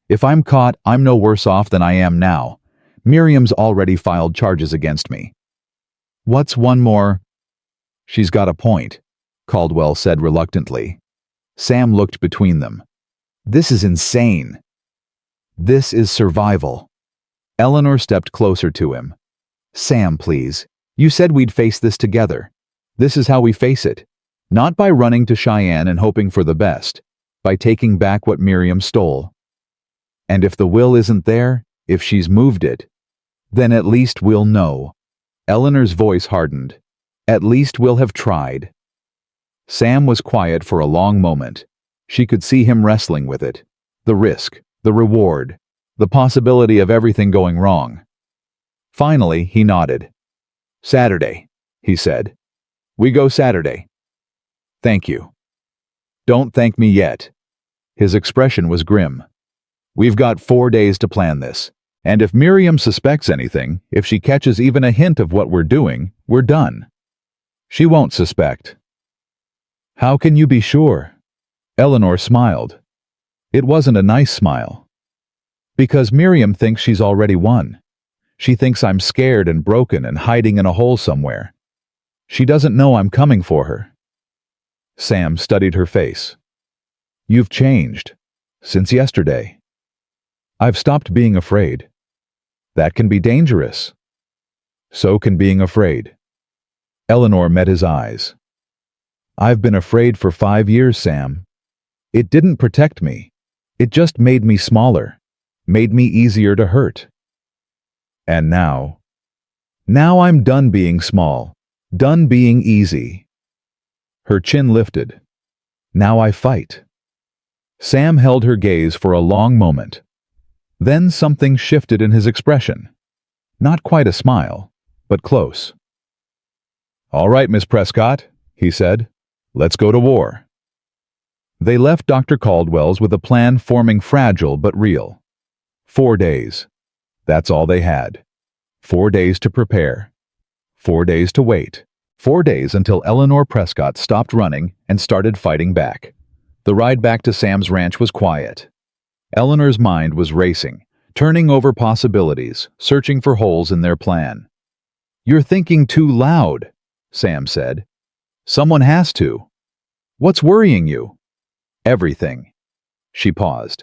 If I'm caught, I'm no worse off than I am now. Miriam's already filed charges against me. What's one more? She's got a point, Caldwell said reluctantly. Sam looked between them. This is insane. This is survival. Eleanor stepped closer to him. Sam, please. You said we'd face this together. This is how we face it. Not by running to Cheyenne and hoping for the best. By taking back what Miriam stole. And if the will isn't there, if she's moved it, then at least we'll know. Eleanor's voice hardened. At least we'll have tried. Sam was quiet for a long moment. She could see him wrestling with it. The risk, the reward, the possibility of everything going wrong. Finally, he nodded. Saturday, he said. We go Saturday. Thank you. Don't thank me yet. His expression was grim. We've got 4 days to plan this. And if Miriam suspects anything, if she catches even a hint of what we're doing, we're done. She won't suspect. How can you be sure? Eleanor smiled. It wasn't a nice smile. Because Miriam thinks she's already won. She thinks I'm scared and broken and hiding in a hole somewhere. She doesn't know I'm coming for her. Sam studied her face. You've changed. Since yesterday. I've stopped being afraid. That can be dangerous. So can being afraid. Eleanor met his eyes. I've been afraid for 5 years, Sam. It didn't protect me. It just made me smaller. Made me easier to hurt. And now? Now I'm done being small. Done being easy. Her chin lifted. Now I fight. Sam held her gaze for a long moment. Then something shifted in his expression. Not quite a smile, but close. All right, Miss Prescott, he said. Let's go to war. They left Dr. Caldwell's with a plan forming fragile but real. 4 days. That's all they had. 4 days to prepare. 4 days to wait. 4 days until Eleanor Prescott stopped running and started fighting back. The ride back to Sam's ranch was quiet. Eleanor's mind was racing, turning over possibilities, searching for holes in their plan. You're thinking too loud, Sam said. Someone has to. What's worrying you? Everything. She paused.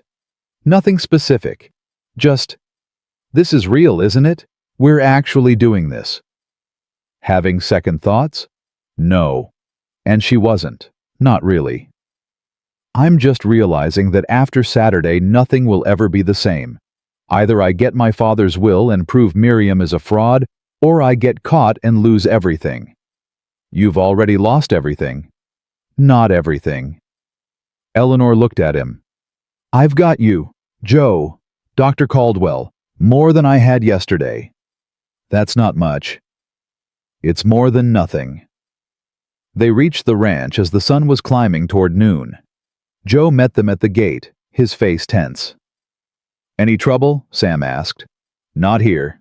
Nothing specific. Just, this is real, isn't it? We're actually doing this. Having second thoughts? No. And she wasn't. Not really. I'm just realizing that after Saturday nothing will ever be the same. Either I get my father's will and prove Miriam is a fraud, or I get caught and lose everything. You've already lost everything. Not everything. Eleanor looked at him. I've got you, Joe, Dr. Caldwell, more than I had yesterday. That's not much. It's more than nothing. They reached the ranch as the sun was climbing toward noon. Joe met them at the gate, his face tense. Any trouble? Sam asked. Not here.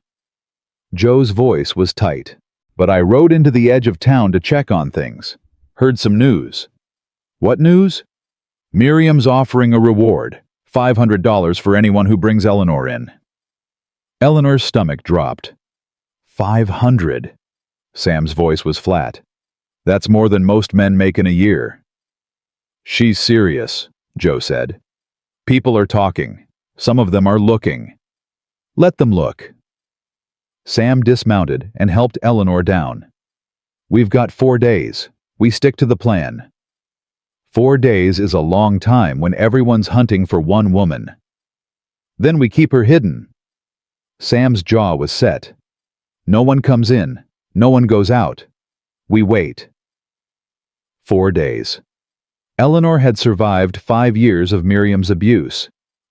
Joe's voice was tight. But I rode into the edge of town to check on things. Heard some news. What news? Miriam's offering a reward, $500 for anyone who brings Eleanor in. Eleanor's stomach dropped. 500. Sam's voice was flat. That's more than most men make in a year. She's serious, Joe said. People are talking. Some of them are looking. Let them look. Sam dismounted and helped Eleanor down. We've got 4 days. We stick to the plan. 4 days is a long time when everyone's hunting for one woman. Then we keep her hidden. Sam's jaw was set. No one comes in. No one goes out. We wait. 4 days. Eleanor had survived 5 years of Miriam's abuse.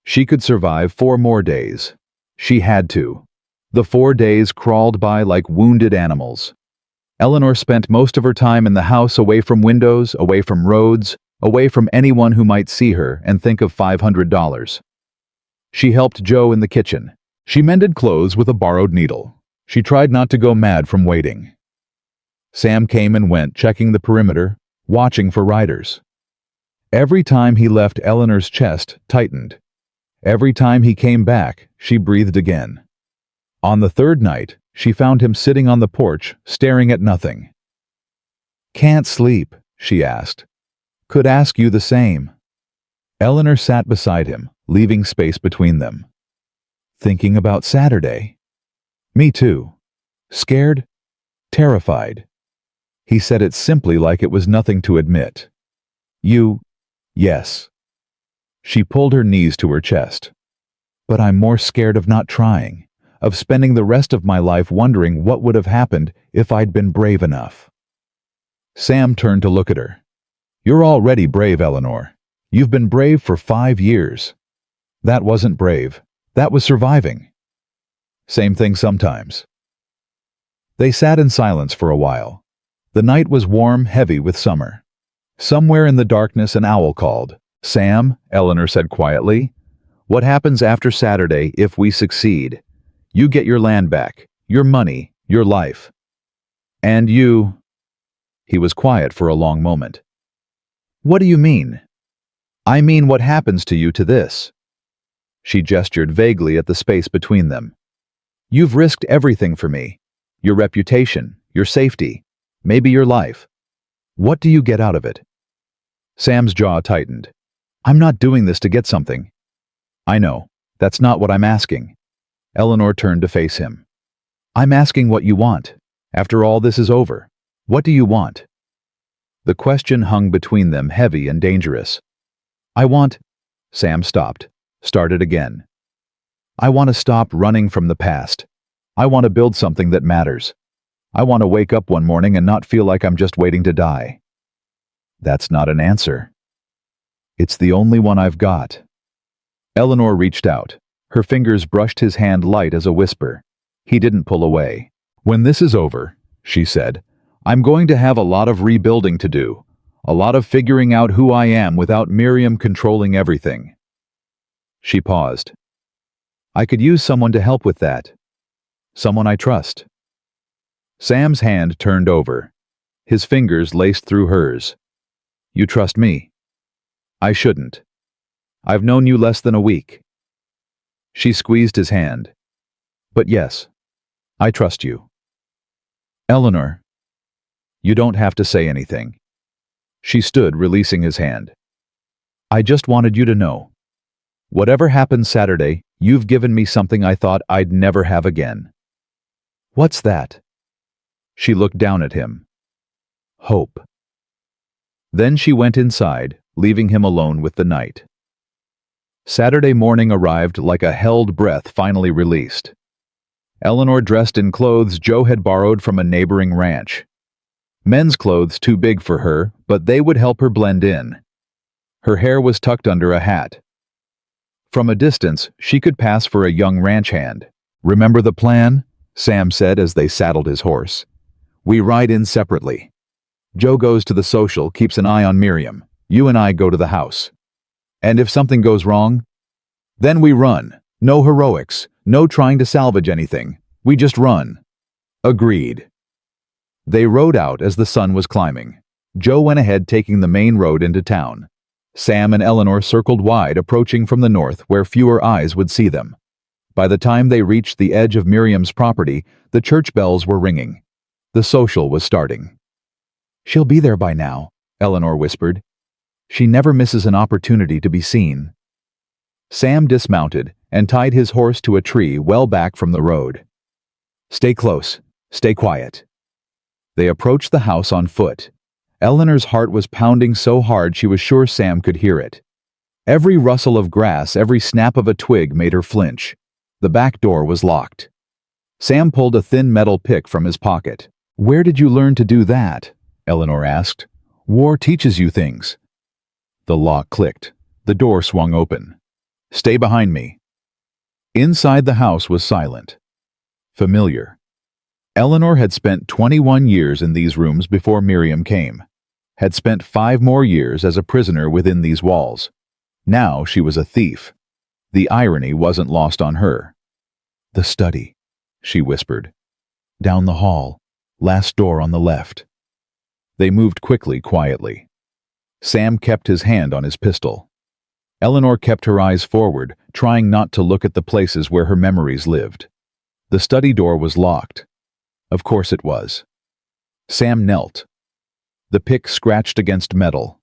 She could survive 4 more days. She had to. The 4 days crawled by like wounded animals. Eleanor spent most of her time in the house, away from windows, away from roads, away from anyone who might see her and think of $500. She helped Joe in the kitchen. She mended clothes with a borrowed needle. She tried not to go mad from waiting. Sam came and went, checking the perimeter, watching for riders. Every time he left, Eleanor's chest tightened. Every time he came back, she breathed again. On the third night, she found him sitting on the porch, staring at nothing. "Can't sleep?" she asked. "Could ask you the same." Eleanor sat beside him, leaving space between them. "Thinking about Saturday?" "Me too." "Scared?" "Terrified." He said it simply, like it was nothing to admit. Yes." She pulled her knees to her chest. "But I'm more scared of not trying, of spending the rest of my life wondering what would have happened if I'd been brave enough." Sam turned to look at her. "You're already brave, Eleanor. You've been brave for 5 years. That wasn't brave. That was surviving." "Same thing sometimes." They sat in silence for a while. The night was warm, heavy with summer. Somewhere in the darkness an owl called. "Sam," Eleanor said quietly, "what happens after Saturday if we succeed? You get your land back, your money, your life. And you—" He was quiet for a long moment. "What do you mean?" "I mean, what happens to you to this?" She gestured vaguely at the space between them. "You've risked everything for me. Your reputation, your safety, maybe your life. What do you get out of it?" Sam's jaw tightened. "I'm not doing this to get something." "I know. That's not what I'm asking." Eleanor turned to face him. "I'm asking what you want. After all this is over, what do you want?" The question hung between them, heavy and dangerous. "I want—" Sam stopped, started again. "I want to stop running from the past. I want to build something that matters. I want to wake up one morning and not feel like I'm just waiting to die." "That's not an answer." "It's the only one I've got." Eleanor reached out. Her fingers brushed his hand, light as a whisper. He didn't pull away. "When this is over," she said, "I'm going to have a lot of rebuilding to do. A lot of figuring out who I am without Miriam controlling everything." She paused. "I could use someone to help with that. Someone I trust." Sam's hand turned over. His fingers laced through hers. "You trust me?" "I shouldn't. I've known you less than a week." She squeezed his hand. "But yes, I trust you." "Eleanor." "You don't have to say anything." She stood, releasing his hand. "I just wanted you to know. Whatever happens Saturday, you've given me something I thought I'd never have again." "What's that?" She looked down at him. "Hope." Then she went inside, leaving him alone with the night. Saturday morning arrived like a held breath finally released. Eleanor dressed in clothes Joe had borrowed from a neighboring ranch. Men's clothes too big for her, but they would help her blend in. Her hair was tucked under a hat. From a distance, she could pass for a young ranch hand. "Remember the plan?" Sam said as they saddled his horse. "We ride in separately. Joe goes to the social, keeps an eye on Miriam. You and I go to the house. And if something goes wrong, then we run. No heroics, no trying to salvage anything. We just run." "Agreed." They rode out as the sun was climbing. Joe went ahead, taking the main road into town. Sam and Eleanor circled wide, approaching from the north where fewer eyes would see them. By the time they reached the edge of Miriam's property, the church bells were ringing. The social was starting. "She'll be there by now," Eleanor whispered. "She never misses an opportunity to be seen." Sam dismounted and tied his horse to a tree well back from the road. "Stay close. Stay quiet." They approached the house on foot. Eleanor's heart was pounding so hard she was sure Sam could hear it. Every rustle of grass, every snap of a twig made her flinch. The back door was locked. Sam pulled a thin metal pick from his pocket. "Where did you learn to do that?" Eleanor asked. "War teaches you things." The lock clicked. The door swung open. Stay behind me." Inside the house was silent. Familiar. Eleanor had spent 21 years in these rooms before Miriam came, had spent 5 more years as a prisoner within these walls. Now she was a thief. The irony wasn't lost on her. "The study," she whispered. "Down the hall, last door on the left." They moved quickly, quietly. Sam kept his hand on his pistol. Eleanor kept her eyes forward, trying not to look at the places where her memories lived. The study door was locked. Of course it was. Sam knelt. The pick scratched against metal.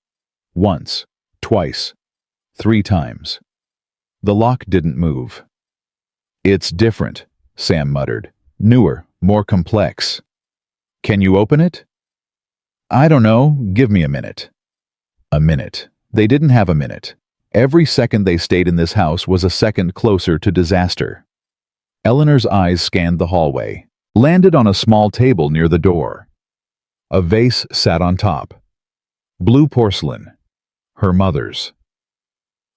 Once, twice, 3 times. The lock didn't move. "It's different," Sam muttered. "Newer, more complex." "Can you open it?" "I don't know. Give me a minute." A minute. They didn't have a minute. Every second they stayed in this house was a second closer to disaster. Eleanor's eyes scanned the hallway, landed on a small table near the door. A vase sat on top. Blue porcelain. Her mother's.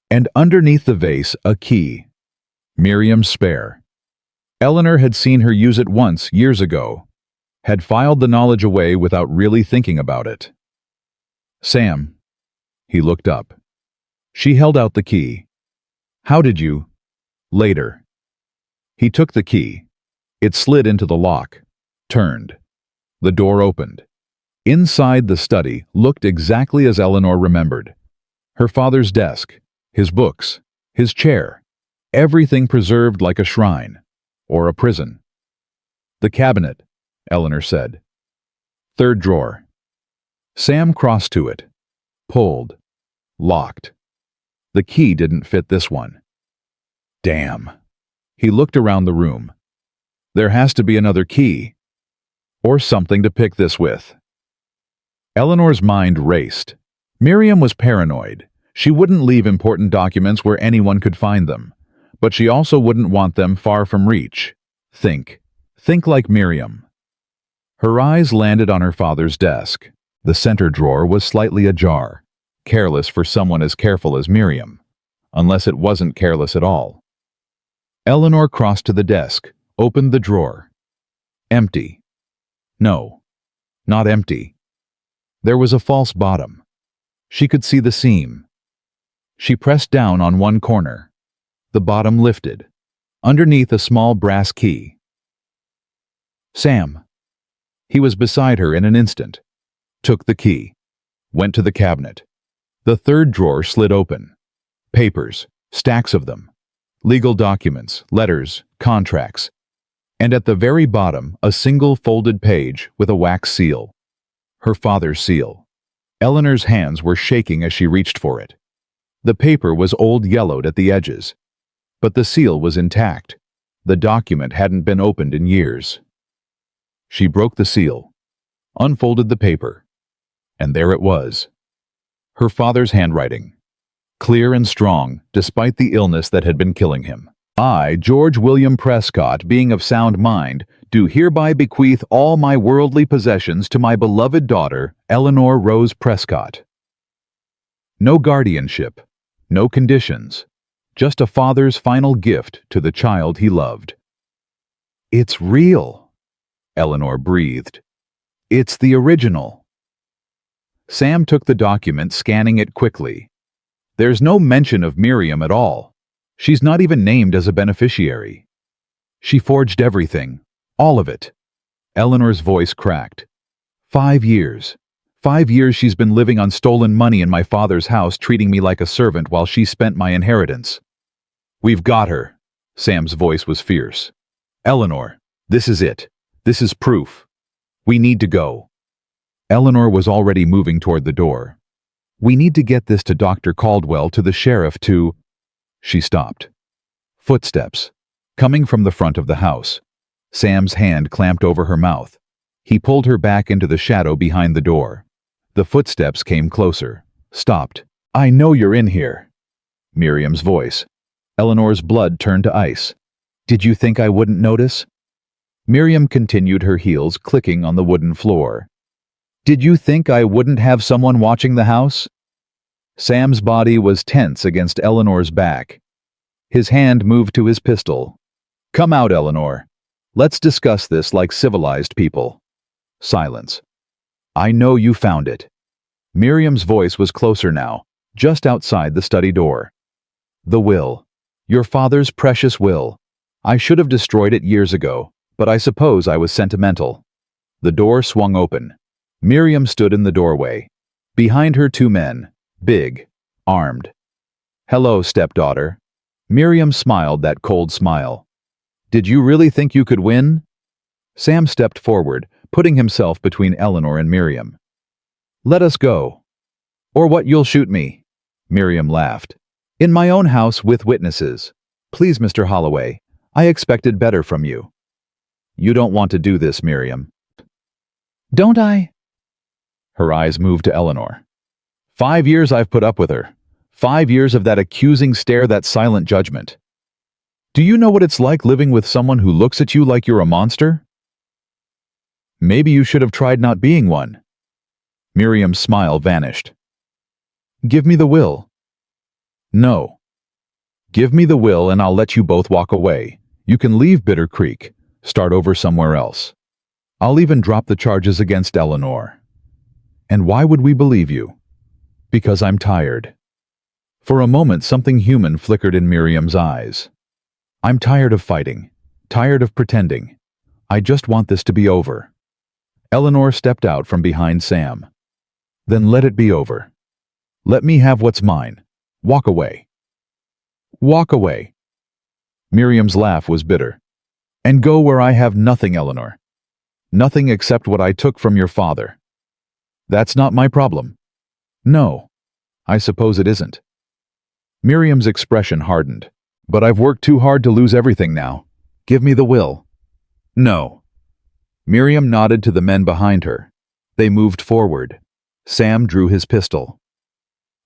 And underneath the vase, a key. Miriam's spare. Eleanor had seen her use it once, years ago. Had filed the knowledge away without really thinking about it. "Sam." He looked up. She held out the key. "How did you?" "Later." He took the key. It slid into the lock. Turned. The door opened. Inside the study looked exactly as Eleanor remembered. Her father's desk, his books, his chair, everything preserved like a shrine, or a prison. "The cabinet," Eleanor said. "Third drawer." Sam crossed to it. Pulled. Locked. The key didn't fit this one. Damn. He looked around the room. There has to be another key. Or something to pick this with. Eleanor's mind raced. Miriam was paranoid. She wouldn't leave important documents where anyone could find them. But she also wouldn't want them far from reach. Think. Think like Miriam. Her eyes landed on her father's desk. The center drawer was slightly ajar. Careless for someone as careful as Miriam. Unless it wasn't careless at all. Eleanor crossed to the desk, opened the drawer. Empty. No, not empty. There was a false bottom. She could see the seam. She pressed down on one corner. The bottom lifted. Underneath a small brass key. "Sam." He was beside her in an instant. Took the key. Went to the cabinet. The third drawer slid open. Papers, stacks of them. Legal documents, letters, contracts. And at the very bottom, a single folded page with a wax seal. Her father's seal. Eleanor's hands were shaking as she reached for it. The paper was old yellowed at the edges. But the seal was intact. The document hadn't been opened in years. She broke the seal. Unfolded the paper. And there it was. Her father's handwriting. Clear and strong, despite the illness that had been killing him. "I, George William Prescott, being of sound mind, do hereby bequeath all my worldly possessions to my beloved daughter, Eleanor Rose Prescott." No guardianship, no conditions, just a father's final gift to the child he loved. "It's real," Eleanor breathed. "It's the original." Sam took the document, scanning it quickly. There's no mention of Miriam at all. She's not even named as a beneficiary. She forged everything, all of it. Eleanor's voice cracked. 5 years. 5 years she's been living on stolen money in my father's house, treating me like a servant while she spent my inheritance. "We've got her." Sam's voice was fierce. "Eleanor, this is it. This is proof. We need to go." Eleanor was already moving toward the door. "We need to get this to Dr. Caldwell, to the sheriff, to—" She stopped. Footsteps. Coming from the front of the house. Sam's hand clamped over her mouth. He pulled her back into the shadow behind the door. The footsteps came closer. Stopped. "I know you're in here." Miriam's voice. Eleanor's blood turned to ice. "Did you think I wouldn't notice?" Miriam continued, her heels clicking on the wooden floor. "Did you think I wouldn't have someone watching the house?" Sam's body was tense against Eleanor's back. His hand moved to his pistol. "Come out, Eleanor. Let's discuss this like civilized people." Silence. "I know you found it." Miriam's voice was closer now, just outside the study door. "The will. Your father's precious will. I should have destroyed it years ago, but I suppose I was sentimental." The door swung open. Miriam stood in the doorway. Behind her, two men, big, armed. "Hello, stepdaughter." Miriam smiled that cold smile. "Did you really think you could win?" Sam stepped forward, putting himself between Eleanor and Miriam. "Let us go." "Or what, you'll shoot me?" Miriam laughed. "In my own house with witnesses. Please, Mr. Holloway, I expected better from you." "You don't want to do this, Miriam." "Don't I?" Her eyes moved to Eleanor. 5 years I've put up with her. 5 years of that accusing stare, that silent judgment. Do you know what it's like living with someone who looks at you like you're a monster? Maybe you should have tried not being one. Miriam's smile vanished. "Give me the will." "No." "Give me the will and I'll let you both walk away. You can leave Bitter Creek, start over somewhere else. I'll even drop the charges against Eleanor." "And why would we believe you?" "Because I'm tired." For a moment something human flickered in Miriam's eyes. "I'm tired of fighting, tired of pretending. I just want this to be over." Eleanor stepped out from behind Sam. "Then let it be over. Let me have what's mine. Walk away." "Walk away." Miriam's laugh was bitter. "And go where I have nothing, Eleanor. Nothing except what I took from your father." "That's not my problem." "No, I suppose it isn't." Miriam's expression hardened. "But I've worked too hard to lose everything now. Give me the will." "No." Miriam nodded to the men behind her. They moved forward. Sam drew his pistol.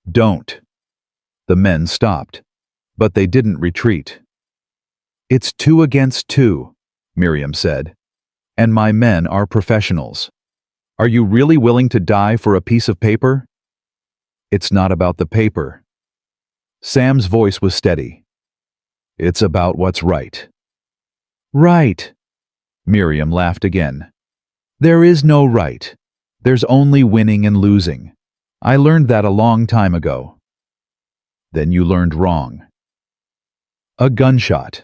"Don't." The men stopped, but they didn't retreat. "It's 2 against 2, Miriam said. "And my men are professionals. Are you really willing to die for a piece of paper?" "It's not about the paper." Sam's voice was steady. "It's about what's right." "Right." Miriam laughed again. "There is no right. There's only winning and losing. I learned that a long time ago." "Then you learned wrong." A gunshot.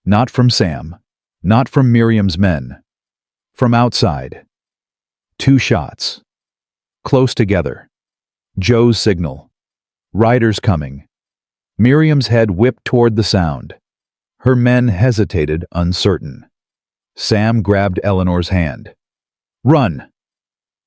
Not from Sam. Not from Miriam's men. From outside. 2 shots. Close together. Joe's signal. Riders coming. Miriam's head whipped toward the sound. Her men hesitated, uncertain. Sam grabbed Eleanor's hand. "Run!"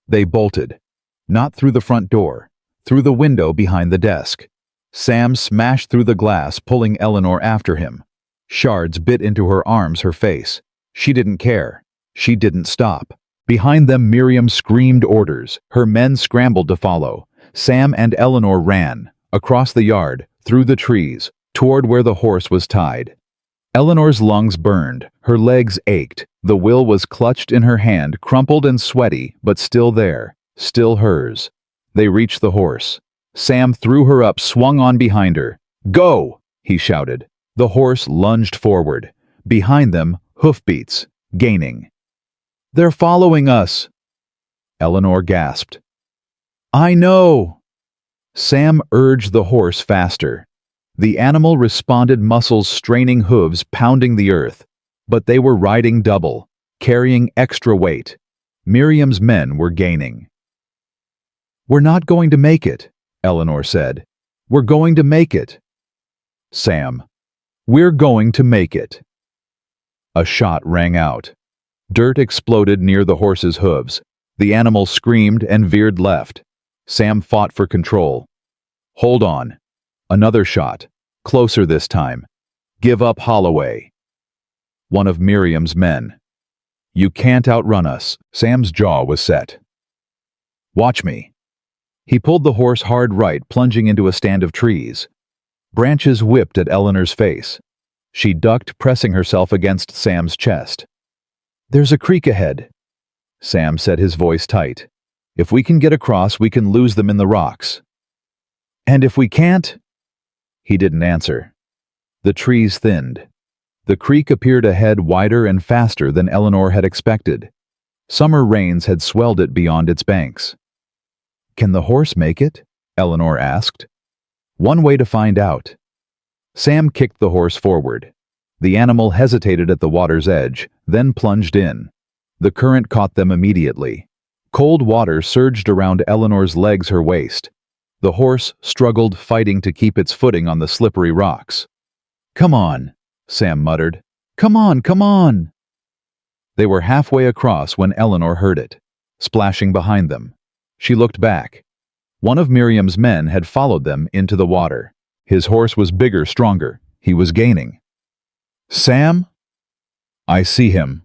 They bolted. Not through the front door, through the window behind the desk. Sam smashed through the glass, pulling Eleanor after him. Shards bit into her arms, her face. She didn't care. She didn't stop. Behind them, Miriam screamed orders. Her men scrambled to follow. Sam and Eleanor ran, across the yard, through the trees, toward where the horse was tied. Eleanor's lungs burned. Her legs ached. The will was clutched in her hand, crumpled and sweaty, but still there, still hers. They reached the horse. Sam threw her up, swung on behind her. "Go!" he shouted. The horse lunged forward. Behind them, hoofbeats, gaining. "They're following us!" Eleanor gasped. "I know!" Sam urged the horse faster. The animal responded, muscles straining, hooves pounding the earth. But they were riding double, carrying extra weight. Miriam's men were gaining. "We're not going to make it," Eleanor said. "We're going to make it." Sam, "We're going to make it." A shot rang out. Dirt exploded near the horse's hooves. The animal screamed and veered left. Sam fought for control. "Hold on." Another shot. Closer this time. "Give up, Holloway." One of Miriam's men. "You can't outrun us." Sam's jaw was set. "Watch me." He pulled the horse hard right, plunging into a stand of trees. Branches whipped at Eleanor's face. She ducked, pressing herself against Sam's chest. "There's a creek ahead," Sam said, his voice tight. "If we can get across, we can lose them in the rocks." "And if we can't?" He didn't answer. The trees thinned. The creek appeared ahead wider and faster than Eleanor had expected. Summer rains had swelled it beyond its banks. "Can the horse make it?" Eleanor asked. "One way to find out." Sam kicked the horse forward. The animal hesitated at the water's edge, then plunged in. The current caught them immediately. Cold water surged around Eleanor's legs, her waist. The horse struggled, fighting to keep its footing on the slippery rocks. "Come on," Sam muttered. "Come on, come on!" They were halfway across when Eleanor heard it, splashing behind them. She looked back. One of Miriam's men had followed them into the water. His horse was bigger, stronger. He was gaining. "Sam?" "I see him."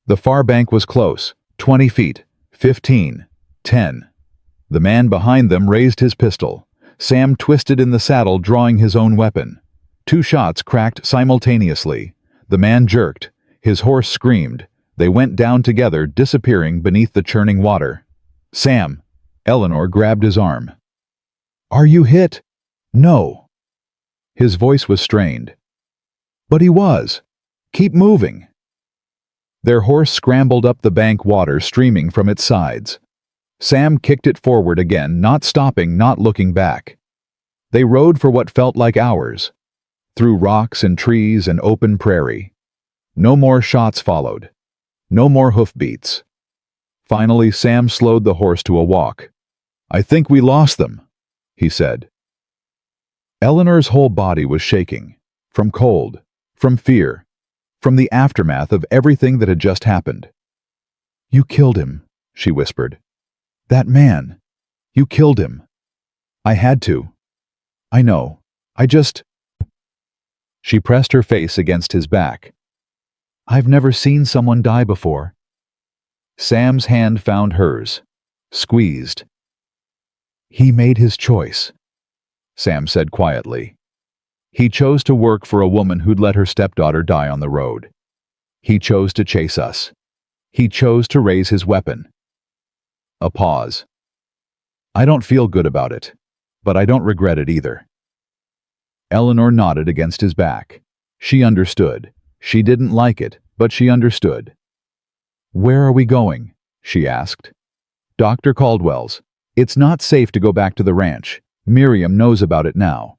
The far bank was close. 20 feet. 15. 10. The man behind them raised his pistol. Sam twisted in the saddle, drawing his own weapon. 2 shots cracked simultaneously. The man jerked. His horse screamed. They went down together, disappearing beneath the churning water. "Sam!" Eleanor grabbed his arm. "Are you hit?" "No." His voice was strained. "But he was. Keep moving." Their horse scrambled up the bank, water streaming from its sides. Sam kicked it forward again, not stopping, not looking back. They rode for what felt like hours, through rocks and trees and open prairie. No more shots followed. No more hoofbeats. Finally, Sam slowed the horse to a walk. "I think we lost them," he said. Eleanor's whole body was shaking, from cold, from fear, from the aftermath of everything that had just happened. "You killed him," she whispered. "That man. You killed him." "I had to. I know. I just—" She pressed her face against his back. "I've never seen someone die before." Sam's hand found hers, squeezed. "He made his choice," Sam said quietly. "He chose to work for a woman who'd let her stepdaughter die on the road. He chose to chase us. He chose to raise his weapon." A pause. "I don't feel good about it, but I don't regret it either." Eleanor nodded against his back. She understood. She didn't like it, but she understood. "Where are we going?" she asked. "Dr. Caldwell's. It's not safe to go back to the ranch. Miriam knows about it now.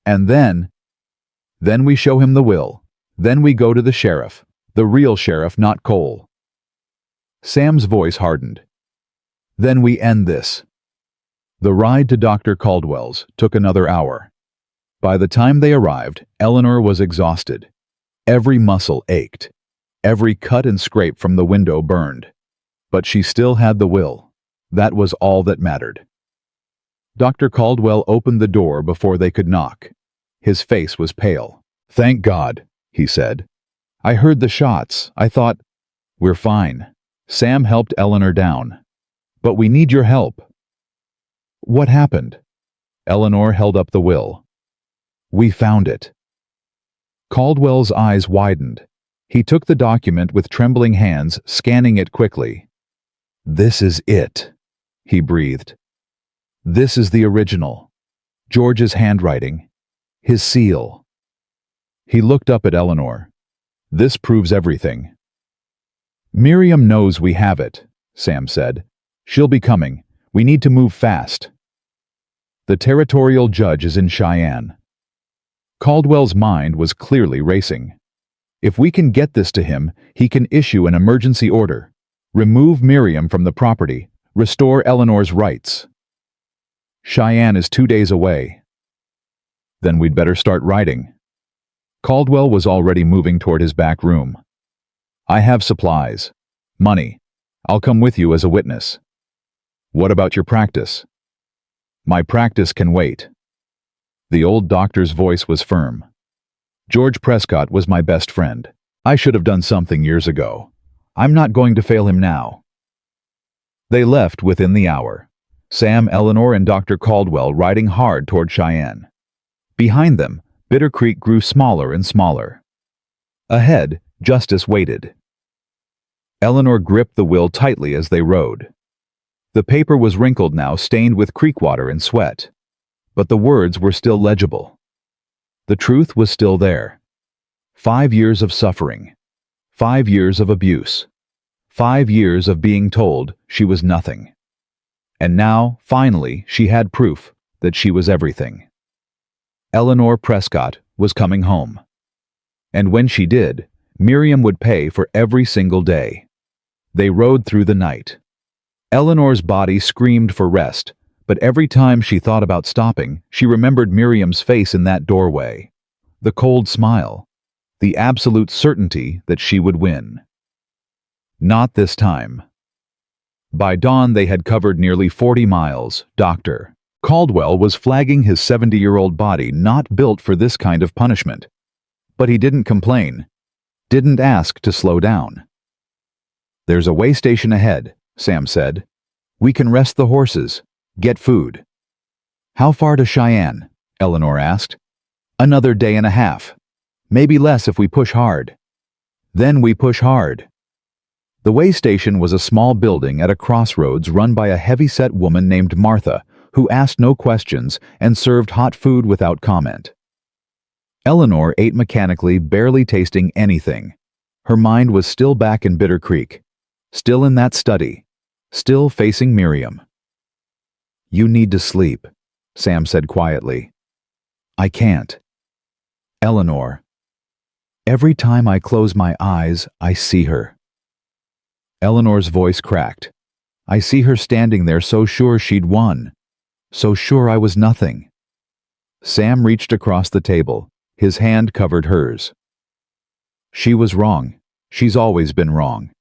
And then we show him the will. Then we go to the sheriff. The real sheriff, not Cole." Sam's voice hardened. "Then we end this." The ride to Dr. Caldwell's took another hour. By the time they arrived, Eleanor was exhausted. Every muscle ached. Every cut and scrape from the window burned. But she still had the will. That was all that mattered. Dr. Caldwell opened the door before they could knock. His face was pale. "Thank God," he said. "I heard the shots. I thought—" "We're fine." Sam helped Eleanor down. "But we need your help." "What happened?" Eleanor held up the will. "We found it." Caldwell's eyes widened. He took the document with trembling hands, scanning it quickly. "This is it," he breathed. "This is the original. George's handwriting. His seal." He looked up at Eleanor. "This proves everything." "Miriam knows we have it," Sam said. "She'll be coming. We need to move fast." "The territorial judge is in Cheyenne." Caldwell's mind was clearly racing. "If we can get this to him, he can issue an emergency order. Remove Miriam from the property. Restore Eleanor's rights." "Cheyenne is 2 days away." "Then we'd better start writing." Caldwell was already moving toward his back room. "I have supplies. Money. I'll come with you as a witness." "What about your practice?" "My practice can wait." The old doctor's voice was firm. "George Prescott was my best friend. I should have done something years ago. I'm not going to fail him now." They left within the hour. Sam, Eleanor, and Dr. Caldwell riding hard toward Cheyenne. Behind them, Bitter Creek grew smaller and smaller. Ahead, justice waited. Eleanor gripped the will tightly as they rode. The paper was wrinkled now, stained with creek water and sweat. But the words were still legible. The truth was still there. 5 years of suffering. 5 years of abuse. 5 years of being told she was nothing. And now, finally, she had proof that she was everything. Eleanor Prescott was coming home. And when she did, Miriam would pay for every single day. They rode through the night. Eleanor's body screamed for rest, but every time she thought about stopping, she remembered Miriam's face in that doorway. The cold smile. The absolute certainty that she would win. Not this time. By dawn they had covered nearly 40 miles. Dr. Caldwell was flagging his 70-year-old body not built for this kind of punishment. But he didn't complain. Didn't ask to slow down. "There's a way station ahead," Sam said. "We can rest the horses, get food." "How far to Cheyenne?" Eleanor asked. "Another day and a half. Maybe less if we push hard." Then we push hard. The way station was a small building at a crossroads run by a heavy-set woman named Martha, who asked no questions and served hot food without comment. Eleanor ate mechanically, barely tasting anything. Her mind was still back in Bitter Creek, still in that study, still facing Miriam. "You need to sleep," Sam said quietly. "I can't." "Eleanor, every time I close my eyes, I see her." Eleanor's voice cracked. "I see her standing there so sure she'd won, so sure I was nothing." Sam reached across the table. His hand covered hers. "She was wrong. She's always been wrong."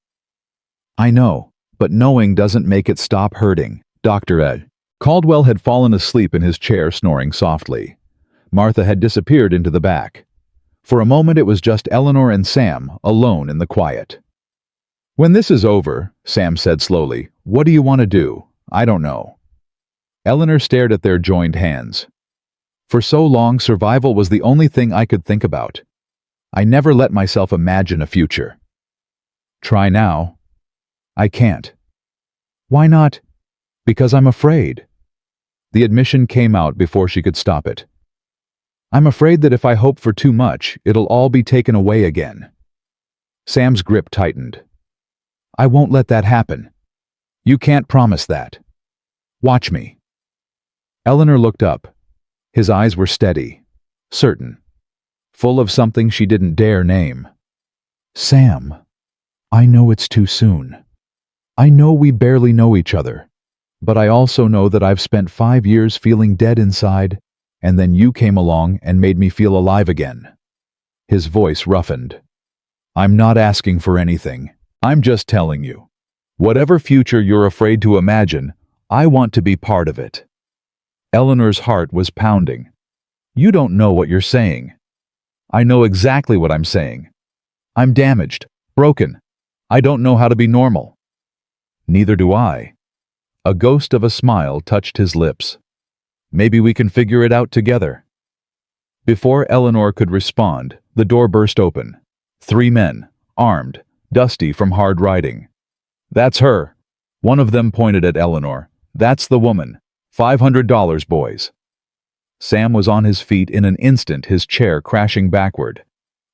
"I know, but knowing doesn't make it stop hurting, Dr. Ed." Caldwell had fallen asleep in his chair, snoring softly. Martha had disappeared into the back. For a moment it was just Eleanor and Sam, alone in the quiet. "When this is over," Sam said slowly, "what do you want to do?" "I don't know." Eleanor stared at their joined hands. "For so long, survival was the only thing I could think about. I never let myself imagine a future." "Try now." "I can't." "Why not?" "Because I'm afraid." The admission came out before she could stop it. "I'm afraid that if I hope for too much, it'll all be taken away again." Sam's grip tightened. "I won't let that happen." "You can't promise that." "Watch me." Eleanor looked up. His eyes were steady, certain, full of something she didn't dare name. "Sam, I know it's too soon. I know we barely know each other. But I also know that I've spent 5 years feeling dead inside, and then you came along and made me feel alive again." His voice roughened. "I'm not asking for anything. I'm just telling you. Whatever future you're afraid to imagine, I want to be part of it." Eleanor's heart was pounding. "You don't know what you're saying." "I know exactly what I'm saying. I'm damaged, broken. I don't know how to be normal." "Neither do I." A ghost of a smile touched his lips. "Maybe we can figure it out together." Before Eleanor could respond, the door burst open. 3 men, armed, dusty from hard riding. "That's her." One of them pointed at Eleanor. "That's the woman. $500, boys." Sam was on his feet in an instant, his chair crashing backward.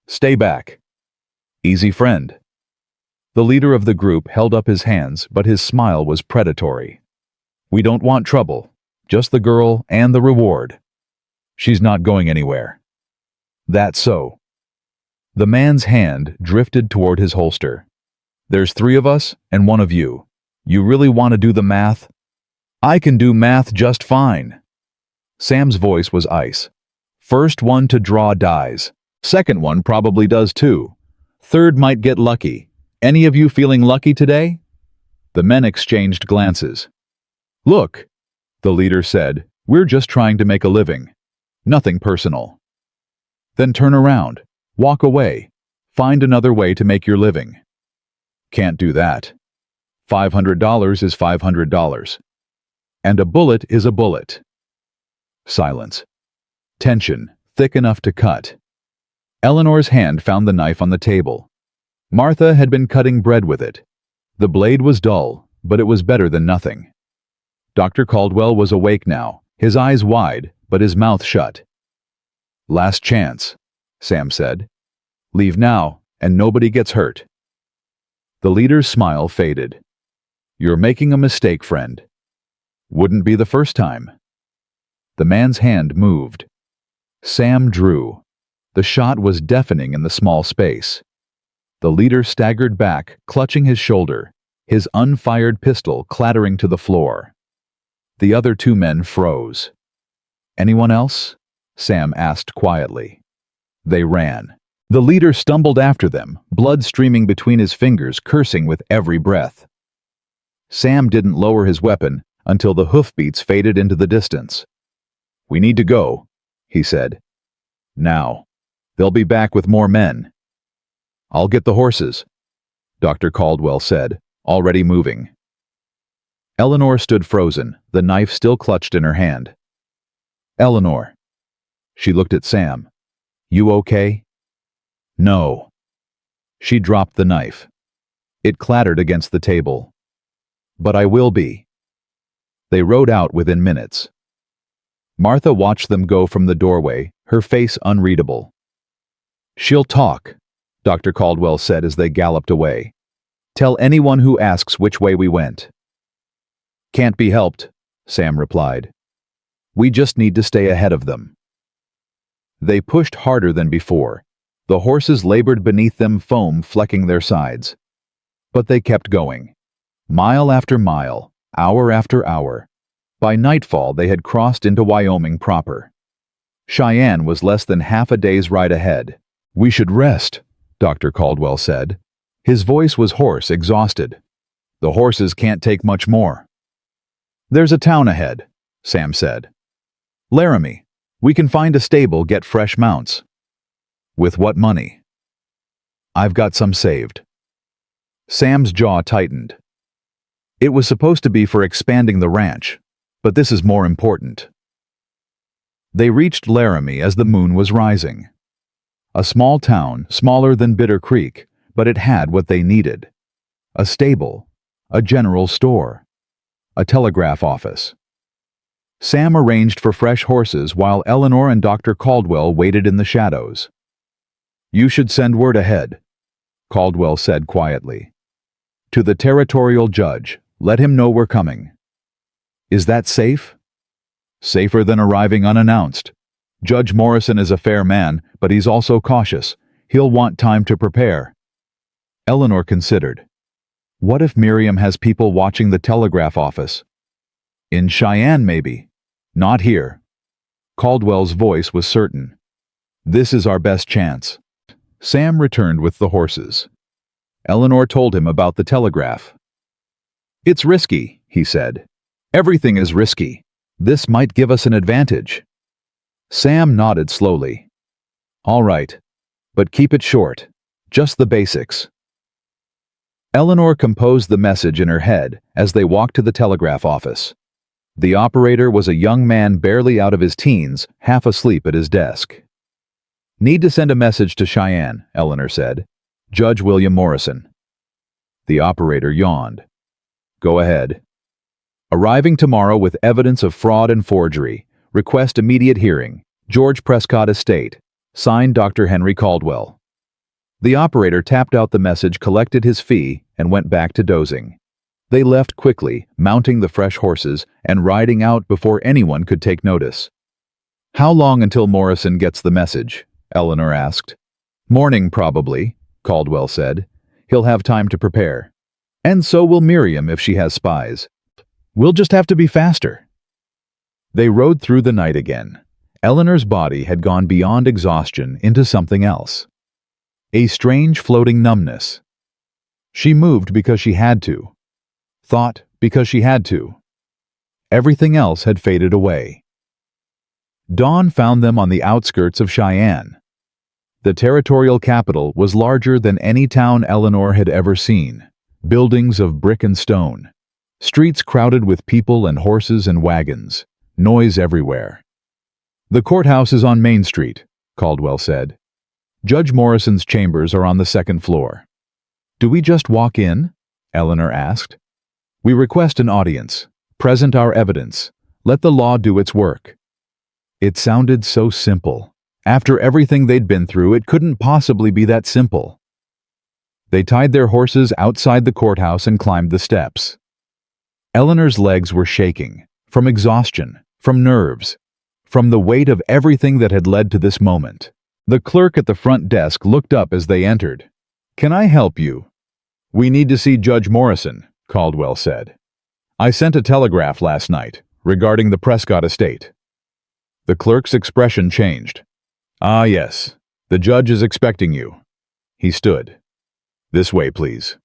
"Stay back." "Easy, friend." The leader of the group held up his hands, but his smile was predatory. "We don't want trouble. Just the girl and the reward. She's not going anywhere." "That's so." The man's hand drifted toward his holster. "There's 3 of us and 1 of you. You really want to do the math?" "I can do math just fine." Sam's voice was ice. "First one to draw dies. Second one probably does too. Third might get lucky. Any of you feeling lucky today?" The men exchanged glances. "Look," the leader said, "we're just trying to make a living. Nothing personal." "Then turn around. Walk away. Find another way to make your living." "Can't do that. $500 is $500. And a bullet is a bullet." Silence. Tension, thick enough to cut. Eleanor's hand found the knife on the table. Martha had been cutting bread with it. The blade was dull, but it was better than nothing. Dr. Caldwell was awake now, his eyes wide, but his mouth shut. Last chance, Sam said. Leave now, and nobody gets hurt. The leader's smile faded. You're making a mistake, friend. Wouldn't be the first time. The man's hand moved. Sam drew. The shot was deafening in the small space. The leader staggered back, clutching his shoulder, his unfired pistol clattering to the floor. The other two men froze. Anyone else? Sam asked quietly. They ran. The leader stumbled after them, blood streaming between his fingers, cursing with every breath. Sam didn't lower his weapon until the hoofbeats faded into the distance. We need to go, he said. Now. They'll be back with more men. I'll get the horses, Dr. Caldwell said, already moving. Eleanor stood frozen, the knife still clutched in her hand. Eleanor. She looked at Sam. You okay? No. She dropped the knife. It clattered against the table. But I will be. They rode out within minutes. Martha watched them go from the doorway, her face unreadable. She'll talk, Dr. Caldwell said as they galloped away. Tell anyone who asks which way we went. Can't be helped, Sam replied. We just need to stay ahead of them. They pushed harder than before. The horses labored beneath them, foam flecking their sides. But they kept going. Mile after mile, hour after hour. By nightfall, they had crossed into Wyoming proper. Cheyenne was less than half a day's ride ahead. We should rest, Dr. Caldwell said. His voice was hoarse, exhausted. The horses can't take much more. There's a town ahead, Sam said. Laramie. We can find a stable, get fresh mounts. With what money? I've got some saved. Sam's jaw tightened. It was supposed to be for expanding the ranch, but this is more important. They reached Laramie as the moon was rising. A small town, smaller than Bitter Creek, but it had what they needed. A stable, a general store, a telegraph office. Sam arranged for fresh horses while Eleanor and Dr. Caldwell waited in the shadows. You should send word ahead, Caldwell said quietly. To the territorial judge, let him know we're coming. Is that safe? Safer than arriving unannounced. Judge Morrison is a fair man, but he's also cautious. He'll want time to prepare. Eleanor considered. What if Miriam has people watching the telegraph office? In Cheyenne, maybe. Not here. Caldwell's voice was certain. This is our best chance. Sam returned with the horses. Eleanor told him about the telegraph. It's risky, he said. Everything is risky. This might give us an advantage. Sam nodded slowly. All right, but keep it short. Just the basics. Eleanor composed the message in her head as they walked to the telegraph office. The operator was a young man barely out of his teens, half asleep at his desk. Need to send a message to Cheyenne, Eleanor said. Judge William Morrison. The operator yawned. Go ahead. Arriving tomorrow with evidence of fraud and forgery. Request immediate hearing. George Prescott Estate. Signed Dr. Henry Caldwell. The operator tapped out the message, collected his fee, and went back to dozing. They left quickly, mounting the fresh horses and riding out before anyone could take notice. How long until Morrison gets the message? Eleanor asked. Morning, probably, Caldwell said. He'll have time to prepare. And so will Miriam if she has spies. We'll just have to be faster. They rode through the night again. Eleanor's body had gone beyond exhaustion into something else. A strange floating numbness. She moved because she had to. Thought because she had to. Everything else had faded away. Dawn found them on the outskirts of Cheyenne. The territorial capital was larger than any town Eleanor had ever seen. Buildings of brick and stone. Streets crowded with people and horses and wagons. Noise everywhere. The courthouse is on Main Street, Caldwell said. Judge Morrison's chambers are on the second floor. Do we just walk in? Eleanor asked. We request an audience. Present our evidence. Let the law do its work. It sounded so simple. After everything they'd been through, it couldn't possibly be that simple. They tied their horses outside the courthouse and climbed the steps. Eleanor's legs were shaking, from exhaustion, from nerves, from the weight of everything that had led to this moment. The clerk at the front desk looked up as they entered. "Can I help you?" "We need to see Judge Morrison," Caldwell said. "I sent a telegraph last night, regarding the Prescott estate." The clerk's expression changed. "Ah, yes. The judge is expecting you." He stood. "This way, please."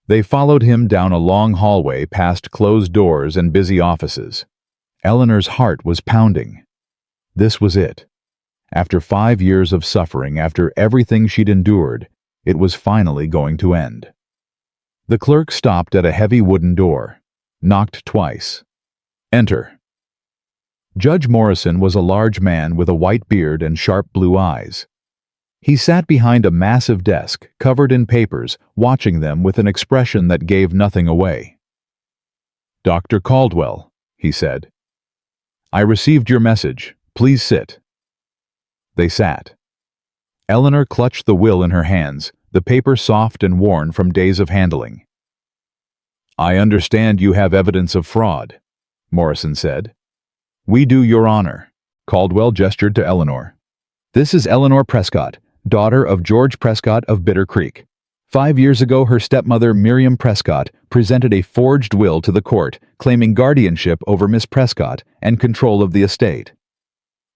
They followed him down a long hallway past closed doors and busy offices. Eleanor's heart was pounding. This was it. After 5 years of suffering, after everything she'd endured, it was finally going to end. The clerk stopped at a heavy wooden door, knocked twice. "Enter." Judge Morrison was a large man with a white beard and sharp blue eyes. He sat behind a massive desk, covered in papers, watching them with an expression that gave nothing away. "Dr. Caldwell," he said. "I received your message. Please sit." They sat. Eleanor clutched the will in her hands, the paper soft and worn from days of handling. "I understand you have evidence of fraud," Morrison said. "We do, Your Honor." Caldwell gestured to Eleanor. "This is Eleanor Prescott, daughter of George Prescott of Bitter Creek. 5 years ago, her stepmother, Miriam Prescott, presented a forged will to the court, claiming guardianship over Miss Prescott and control of the estate.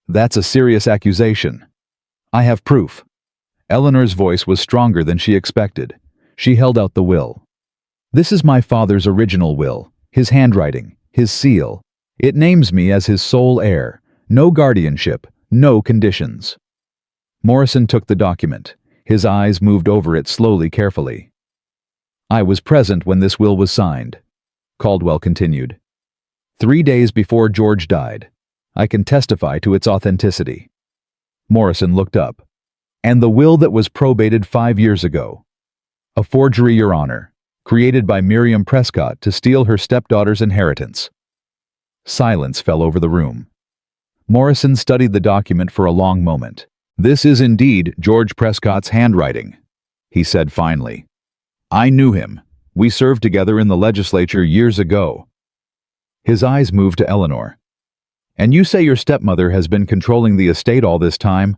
That's a serious accusation. I have proof." Eleanor's voice was stronger than she expected. She held out the will. "This is my father's original will, his handwriting, his seal. It names me as his sole heir. No guardianship, no conditions." Morrison took the document. His eyes moved over it slowly, carefully. "I was present when this will was signed," Caldwell continued. "3 days before George died. I can testify to its authenticity." Morrison looked up. "And the will that was probated 5 years ago. A forgery, Your Honor, created by Miriam Prescott to steal her stepdaughter's inheritance." Silence fell over the room. Morrison studied the document for a long moment. "This is indeed George Prescott's handwriting," he said finally. "I knew him. We served together in the legislature years ago." His eyes moved to Eleanor. "And you say your stepmother has been controlling the estate all this time?"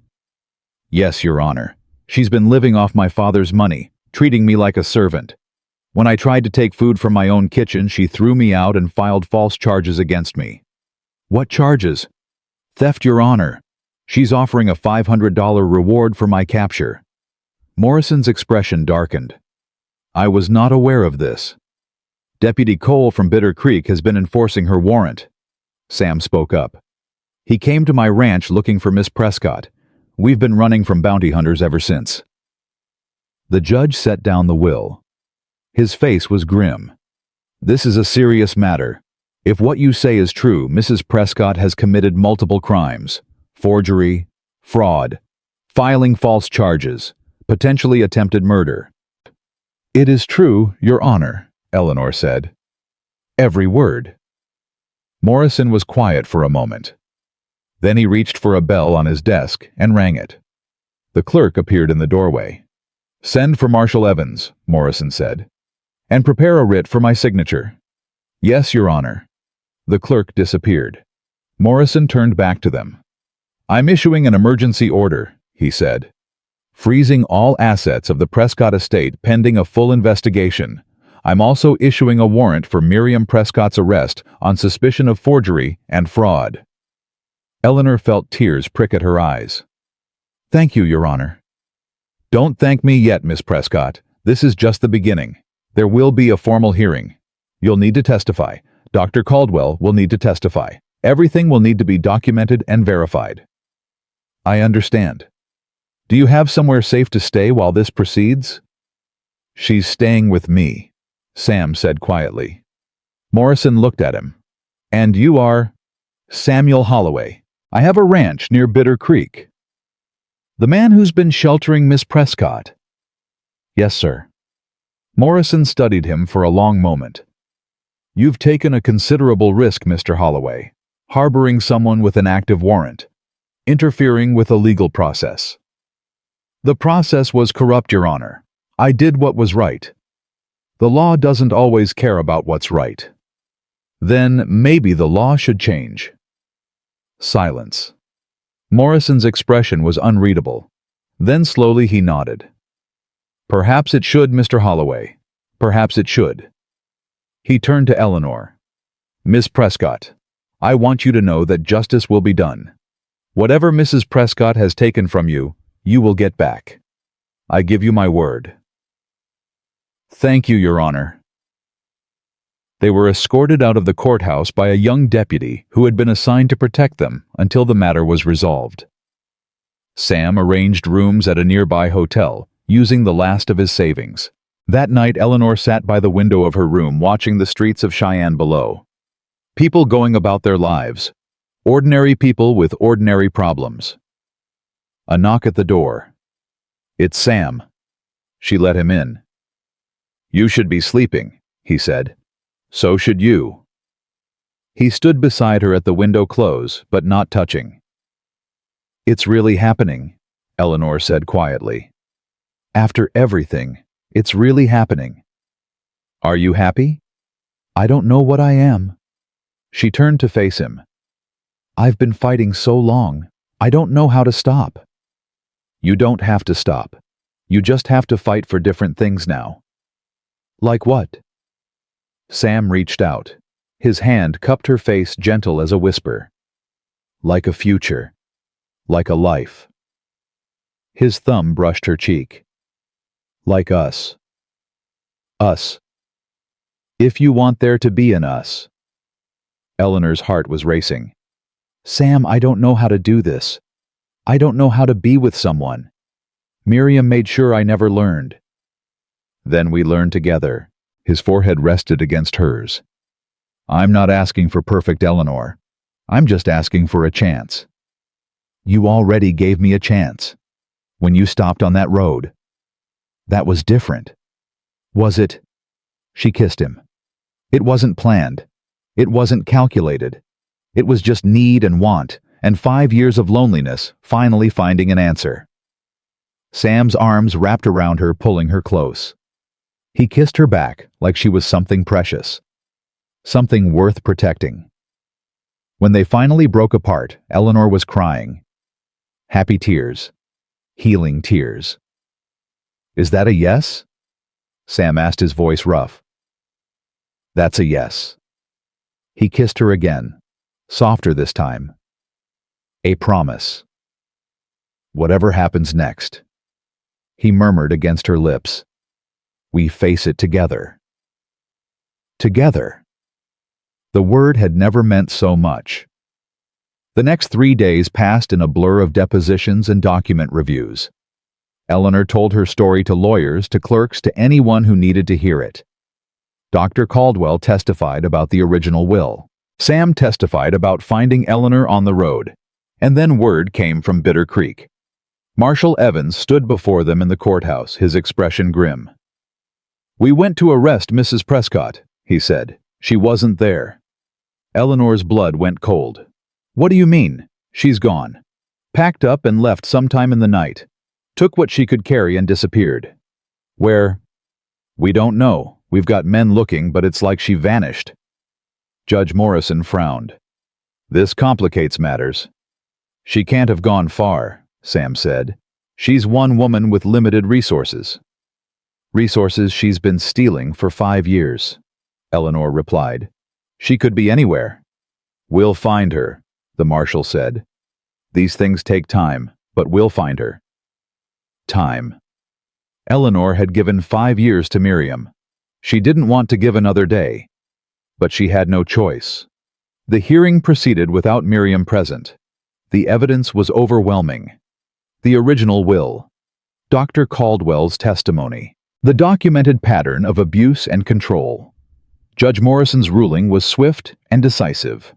"Yes, Your Honor. She's been living off my father's money, treating me like a servant. When I tried to take food from my own kitchen, she threw me out and filed false charges against me." "What charges?" "Theft, Your Honor. She's offering a $500 reward for my capture." Morrison's expression darkened. "I was not aware of this." "Deputy Cole from Bitter Creek has been enforcing her warrant." Sam spoke up. "He came to my ranch looking for Miss Prescott. We've been running from bounty hunters ever since." The judge set down the will. His face was grim. "This is a serious matter. If what you say is true, Mrs. Prescott has committed multiple crimes. Forgery, fraud, filing false charges, potentially attempted murder." "It is true, Your Honor," Eleanor said. "Every word." Morrison was quiet for a moment. Then he reached for a bell on his desk and rang it. The clerk appeared in the doorway. "Send for Marshal Evans," Morrison said, "and prepare a writ for my signature." "Yes, Your Honor." The clerk disappeared. Morrison turned back to them. "I'm issuing an emergency order," he said, "freezing all assets of the Prescott estate pending a full investigation. I'm also issuing a warrant for Miriam Prescott's arrest on suspicion of forgery and fraud." Eleanor felt tears prick at her eyes. "Thank you, Your Honor." "Don't thank me yet, Miss Prescott. This is just the beginning. There will be a formal hearing. You'll need to testify. Dr. Caldwell will need to testify. Everything will need to be documented and verified." "I understand. Do you have somewhere safe to stay while this proceeds?" "She's staying with me," Sam said quietly. Morrison looked at him. "And you are?" "Samuel Holloway. I have a ranch near Bitter Creek." "The man who's been sheltering Miss Prescott?" "Yes, sir." Morrison studied him for a long moment. "You've taken a considerable risk, Mr. Holloway, harboring someone with an active warrant. interfering with a legal process. The process was corrupt, Your Honor. I did what was right. The law doesn't always care about what's right. Then maybe the law should change. Silence. Morrison's expression was unreadable. Then slowly he nodded. Perhaps it should, Mr. Holloway. Perhaps it should. He turned to Eleanor. Miss Prescott, I want you to know that justice will be done. Whatever Mrs. Prescott has taken from you, you will get back. I give you my word. Thank you, Your Honor. They were escorted out of the courthouse by a young deputy who had been assigned to protect them until the matter was resolved. Sam arranged rooms at a nearby hotel, using the last of his savings. That night, Eleanor sat by the window of her room watching the streets of Cheyenne below. People going about their lives. Ordinary people with ordinary problems. A knock at the door. It's Sam. She let him in. You should be sleeping, he said. So should you. He stood beside her at the window close, but not touching. It's really happening, Eleanor said quietly. After everything, it's really happening. Are you happy? I don't know what I am. She turned to face him. I've been fighting so long, I don't know how to stop. You don't have to stop. You just have to fight for different things now. Like what? Sam reached out. His hand cupped her face, gentle as a whisper. Like a future. Like a life. His thumb brushed her cheek. Like us. Us. If you want there to be an us. Eleanor's heart was racing. Sam, I don't know how to do this. I don't know how to be with someone. Miriam made sure I never learned. Then we learned together. His forehead rested against hers. I'm not asking for perfect, Eleanor. I'm just asking for a chance. You already gave me a chance. When you stopped on that road. That was different. Was it? She kissed him. It wasn't planned. It wasn't calculated. It was just need and want, and 5 years of loneliness, finally finding an answer. Sam's arms wrapped around her, pulling her close. He kissed her back like she was something precious. Something worth protecting. When they finally broke apart, Eleanor was crying. Happy tears. Healing tears. Is that a yes? Sam asked, his voice rough. That's a yes. He kissed her again, softer this time. A promise. Whatever happens next. He murmured against her lips. We face it together. Together. The word had never meant so much. The next 3 days passed in a blur of depositions and document reviews. Eleanor told her story to lawyers, to clerks, to anyone who needed to hear it. Dr. Caldwell testified about the original will. Sam testified about finding Eleanor on the road. And then word came from Bitter Creek. Marshal Evans stood before them in the courthouse, his expression grim. We went to arrest Mrs. Prescott, he said. She wasn't there. Eleanor's blood went cold. What do you mean? She's gone. Packed up and left sometime in the night. Took what she could carry and disappeared. Where? We don't know. We've got men looking, but it's like she vanished. Judge Morrison frowned. This complicates matters. She can't have gone far, Sam said. She's one woman with limited resources. Resources she's been stealing for 5 years, Eleanor replied. She could be anywhere. We'll find her, the marshal said. These things take time, but we'll find her. Time. Eleanor had given 5 years to Miriam. She didn't want to give another day. But she had no choice. The hearing proceeded without Miriam present. The evidence was overwhelming. The original will. Dr. Caldwell's testimony. The documented pattern of abuse and control. Judge Morrison's ruling was swift and decisive.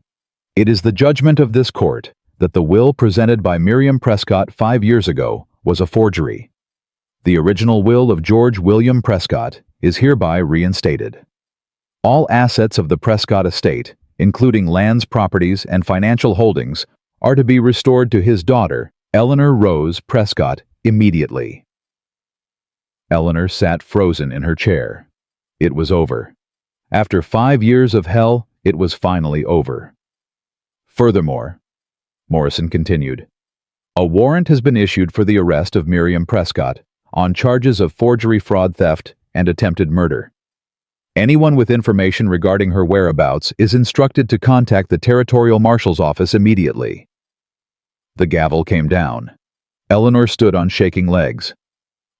It is the judgment of this court that the will presented by Miriam Prescott 5 years ago was a forgery. The original will of George William Prescott is hereby reinstated. All assets of the Prescott estate, including lands, properties, and financial holdings, are to be restored to his daughter, Eleanor Rose Prescott, immediately. Eleanor sat frozen in her chair. It was over. After 5 years of hell, it was finally over. Furthermore, Morrison continued, a warrant has been issued for the arrest of Miriam Prescott on charges of forgery, fraud, theft, and attempted murder. Anyone with information regarding her whereabouts is instructed to contact the Territorial Marshal's office immediately. The gavel came down. Eleanor stood on shaking legs.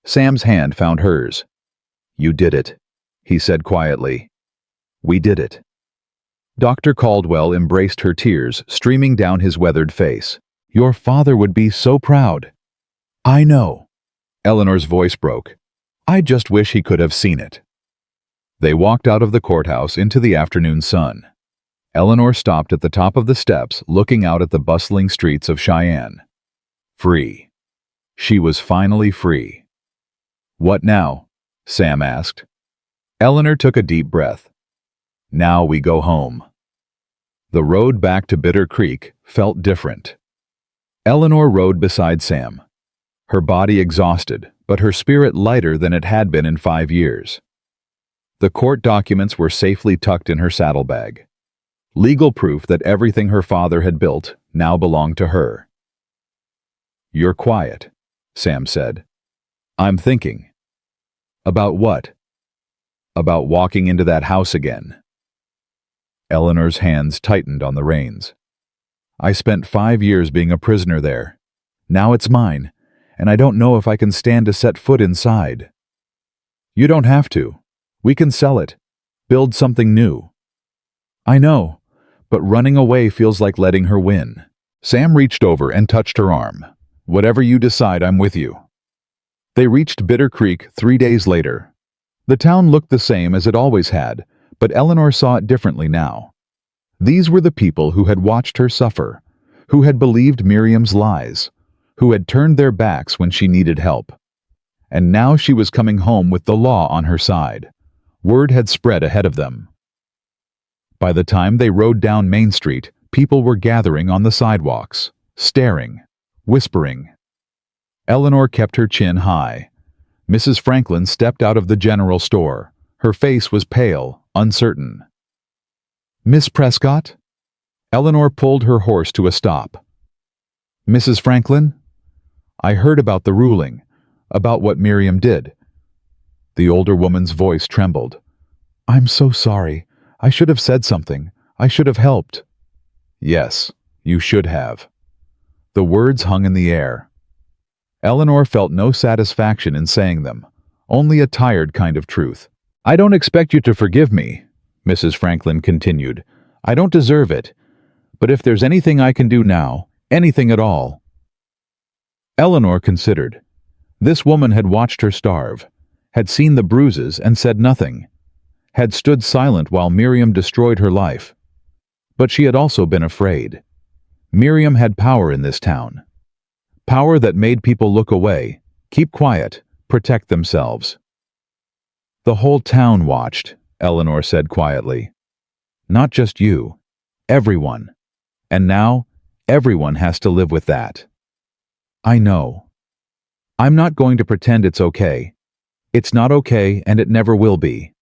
Sam's hand found hers. You did it, he said quietly. We did it. Dr. Caldwell embraced her, tears streaming down his weathered face. Your father would be so proud. I know. Eleanor's voice broke. I just wish he could have seen it. They walked out of the courthouse into the afternoon sun. Eleanor stopped at the top of the steps, looking out at the bustling streets of Cheyenne. Free. She was finally free. What now? Sam asked. Eleanor took a deep breath. Now we go home. The road back to Bitter Creek felt different. Eleanor rode beside Sam, her body exhausted, but her spirit lighter than it had been in 5 years. The court documents were safely tucked in her saddlebag. Legal proof that everything her father had built now belonged to her. You're quiet, Sam said. I'm thinking. About what? About walking into that house again. Eleanor's hands tightened on the reins. I spent 5 years being a prisoner there. Now it's mine, and I don't know if I can stand to set foot inside. You don't have to. We can sell it. Build something new. I know, but running away feels like letting her win. Sam reached over and touched her arm. Whatever you decide, I'm with you. They reached Bitter Creek 3 days later. The town looked the same as it always had, but Eleanor saw it differently now. These were the people who had watched her suffer, who had believed Miriam's lies, who had turned their backs when she needed help. And now she was coming home with the law on her side. Word had spread ahead of them. By the time they rode down Main Street, people were gathering on the sidewalks, staring, whispering. Eleanor kept her chin high. Mrs. Franklin stepped out of the general store. Her face was pale, uncertain. Miss Prescott? Eleanor pulled her horse to a stop. Mrs. Franklin? I heard about the ruling, about what Miriam did. The older woman's voice trembled. I'm so sorry. I should have said something. I should have helped. Yes, you should have. The words hung in the air. Eleanor felt no satisfaction in saying them, only a tired kind of truth. I don't expect you to forgive me, Mrs. Franklin continued. I don't deserve it. But if there's anything I can do now, anything at all. Eleanor considered. This woman had watched her starve, had seen the bruises and said nothing, had stood silent while Miriam destroyed her life. But she had also been afraid. Miriam had power in this town. Power that made people look away, keep quiet, protect themselves. The whole town watched, Eleanor said quietly. Not just you, everyone. And now, everyone has to live with that. I know. I'm not going to pretend it's okay. It's not okay, and it never will be.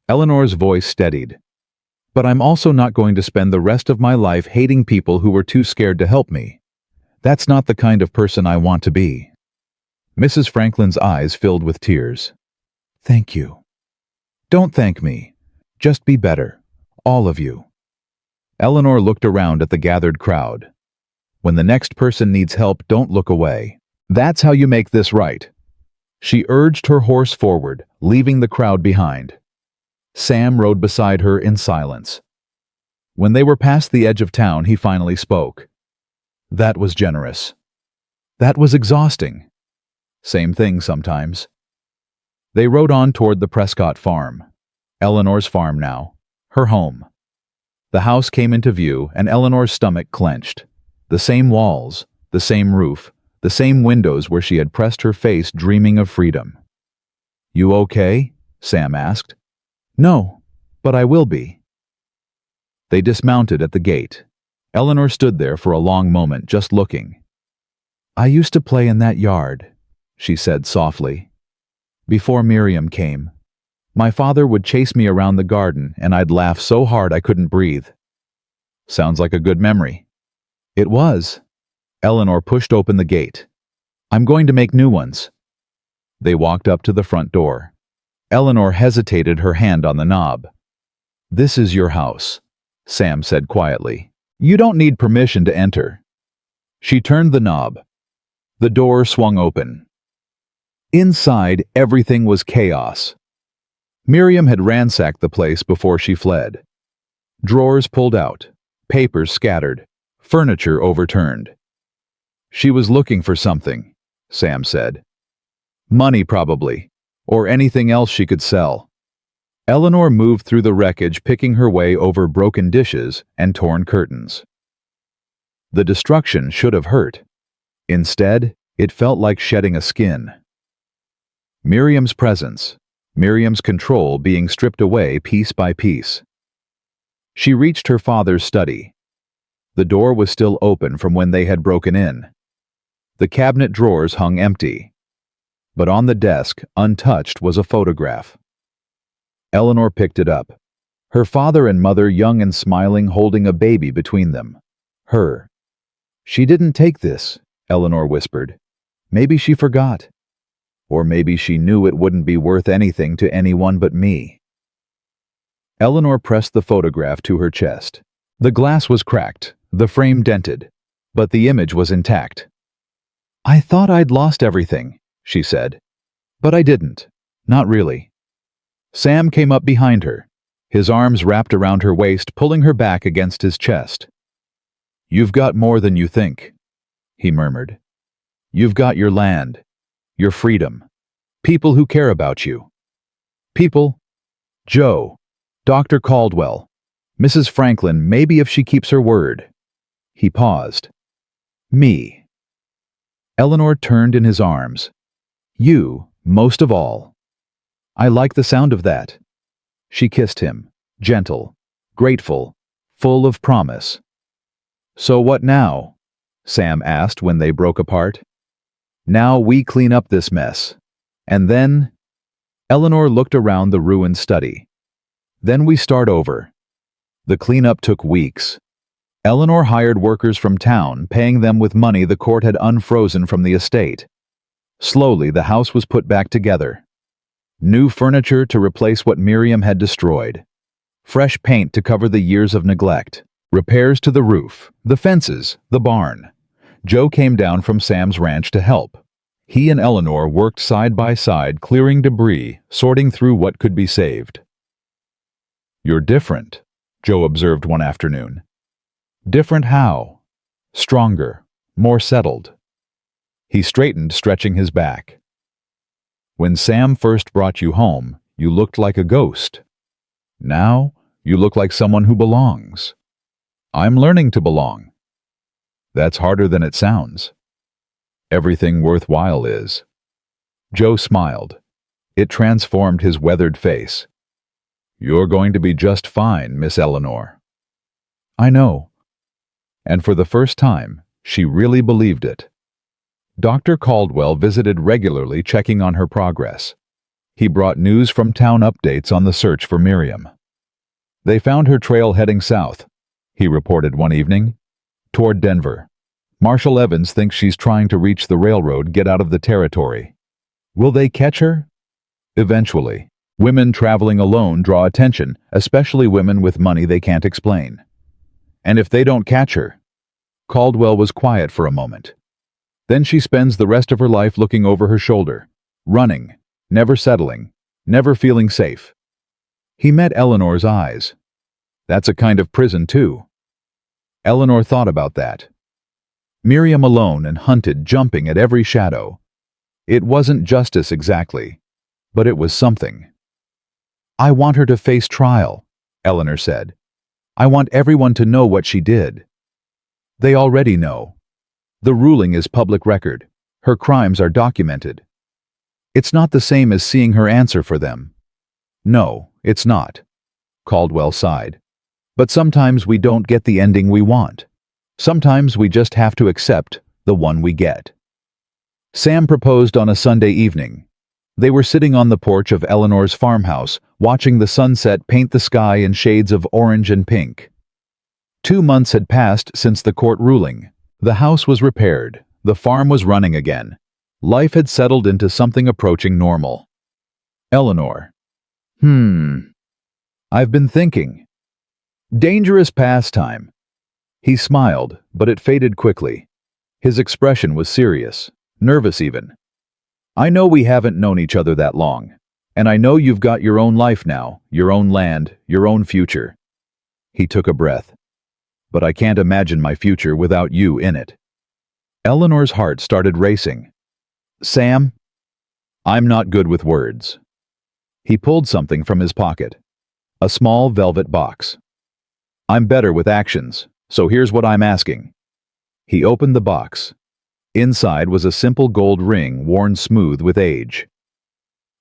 Eleanor's voice steadied. But I'm also not going to spend the rest of my life hating people who were too scared to help me. That's not the kind of person I want to be. Mrs. Franklin's eyes filled with tears. Thank you. Don't thank me. Just be better. All of you. Eleanor looked around at the gathered crowd. When the next person needs help, don't look away. That's how you make this right. She urged her horse forward, leaving the crowd behind. Sam rode beside her in silence. When they were past the edge of town, he finally spoke. That was generous. That was exhausting. Same thing sometimes. They rode on toward the Prescott farm. Eleanor's farm now. Her home. The house came into view, and Eleanor's stomach clenched. The same walls, the same roof, the same windows where she had pressed her face dreaming of freedom. You okay? Sam asked. No, but I will be. They dismounted at the gate. Eleanor stood there for a long moment, just looking. "I used to play in that yard," she said softly. "Before Miriam came. My father would chase me around the garden, and I'd laugh so hard I couldn't breathe." "Sounds like a good memory." "It was." Eleanor pushed open the gate. "I'm going to make new ones." They walked up to the front door. Eleanor hesitated, her hand on the knob. "This is your house," Sam said quietly. "You don't need permission to enter." She turned the knob. The door swung open. Inside, everything was chaos. Miriam had ransacked the place before she fled. Drawers pulled out, papers scattered, furniture overturned. "She was looking for something," Sam said. "Money, probably, or anything else she could sell." Eleanor moved through the wreckage, picking her way over broken dishes and torn curtains. The destruction should have hurt. Instead, it felt like shedding a skin. Miriam's presence, Miriam's control being stripped away piece by piece. She reached her father's study. The door was still open from when they had broken in. The cabinet drawers hung empty. But on the desk, untouched, was a photograph. Eleanor picked it up. Her father and mother, young and smiling, holding a baby between them. Her. "She didn't take this," Eleanor whispered. "Maybe she forgot. Or maybe she knew it wouldn't be worth anything to anyone but me." Eleanor pressed the photograph to her chest. The glass was cracked, the frame dented, but the image was intact. "I thought I'd lost everything," she said. "But I didn't. Not really." Sam came up behind her, his arms wrapped around her waist, pulling her back against his chest. "You've got more than you think," he murmured. "You've got your land, your freedom, people who care about you. People, Joe, Dr. Caldwell, Mrs. Franklin, maybe if she keeps her word." He paused. "Me." Eleanor turned in his arms. "You, most of all." "I like the sound of that." She kissed him, gentle, grateful, full of promise. "So what now?" Sam asked when they broke apart. "Now we clean up this mess. And then—" Eleanor looked around the ruined study. "Then we start over." The cleanup took weeks. Eleanor hired workers from town, paying them with money the court had unfrozen from the estate. Slowly, the house was put back together. New furniture to replace what Miriam had destroyed. Fresh paint to cover the years of neglect. Repairs to the roof, the fences, the barn. Joe came down from Sam's ranch to help. He and Eleanor worked side by side, clearing debris, sorting through what could be saved. "You're different," Joe observed one afternoon. "Different how?" "Stronger, more settled." He straightened, stretching his back. "When Sam first brought you home, you looked like a ghost. Now, you look like someone who belongs. I'm learning to belong. That's harder than it sounds. Everything worthwhile is." Joe smiled. It transformed his weathered face. "You're going to be just fine, Miss Eleanor." "I know." And for the first time, she really believed it. Dr. Caldwell visited regularly, checking on her progress. He brought news from town, updates on the search for Miriam. "They found her trail heading south," he reported one evening, "toward Denver. Marshal Evans thinks she's trying to reach the railroad, get out of the territory. Will they catch her? Eventually. Women traveling alone draw attention, especially women with money they can't explain. And if they don't catch her—" Caldwell was quiet for a moment. "Then she spends the rest of her life looking over her shoulder, running, never settling, never feeling safe." He met Eleanor's eyes. "That's a kind of prison, too." Eleanor thought about that. Miriam alone and hunted, jumping at every shadow. It wasn't justice exactly, but it was something. "I want her to face trial," Eleanor said. "I want everyone to know what she did." "They already know. The ruling is public record. Her crimes are documented. It's not the same as seeing her answer for them." "No, it's not," Caldwell sighed. "But sometimes we don't get the ending we want. Sometimes we just have to accept the one we get. Sam proposed on a Sunday evening. They were sitting on the porch of Eleanor's farmhouse, watching the sunset paint the sky in shades of orange and pink. 2 months had passed since the court ruling. The house was repaired. The farm was running again. Life had settled into something approaching normal. Eleanor. I've been thinking. Dangerous pastime. He smiled, but it faded quickly. His expression was serious, nervous even. I know we haven't known each other that long, and I know you've got your own life now, your own land, your own future. He took a breath. But I can't imagine my future without you in it. Eleanor's heart started racing. Sam, I'm not good with words. He pulled something from his pocket. A small velvet box. I'm better with actions, so here's what I'm asking. He opened the box. Inside was a simple gold ring worn smooth with age.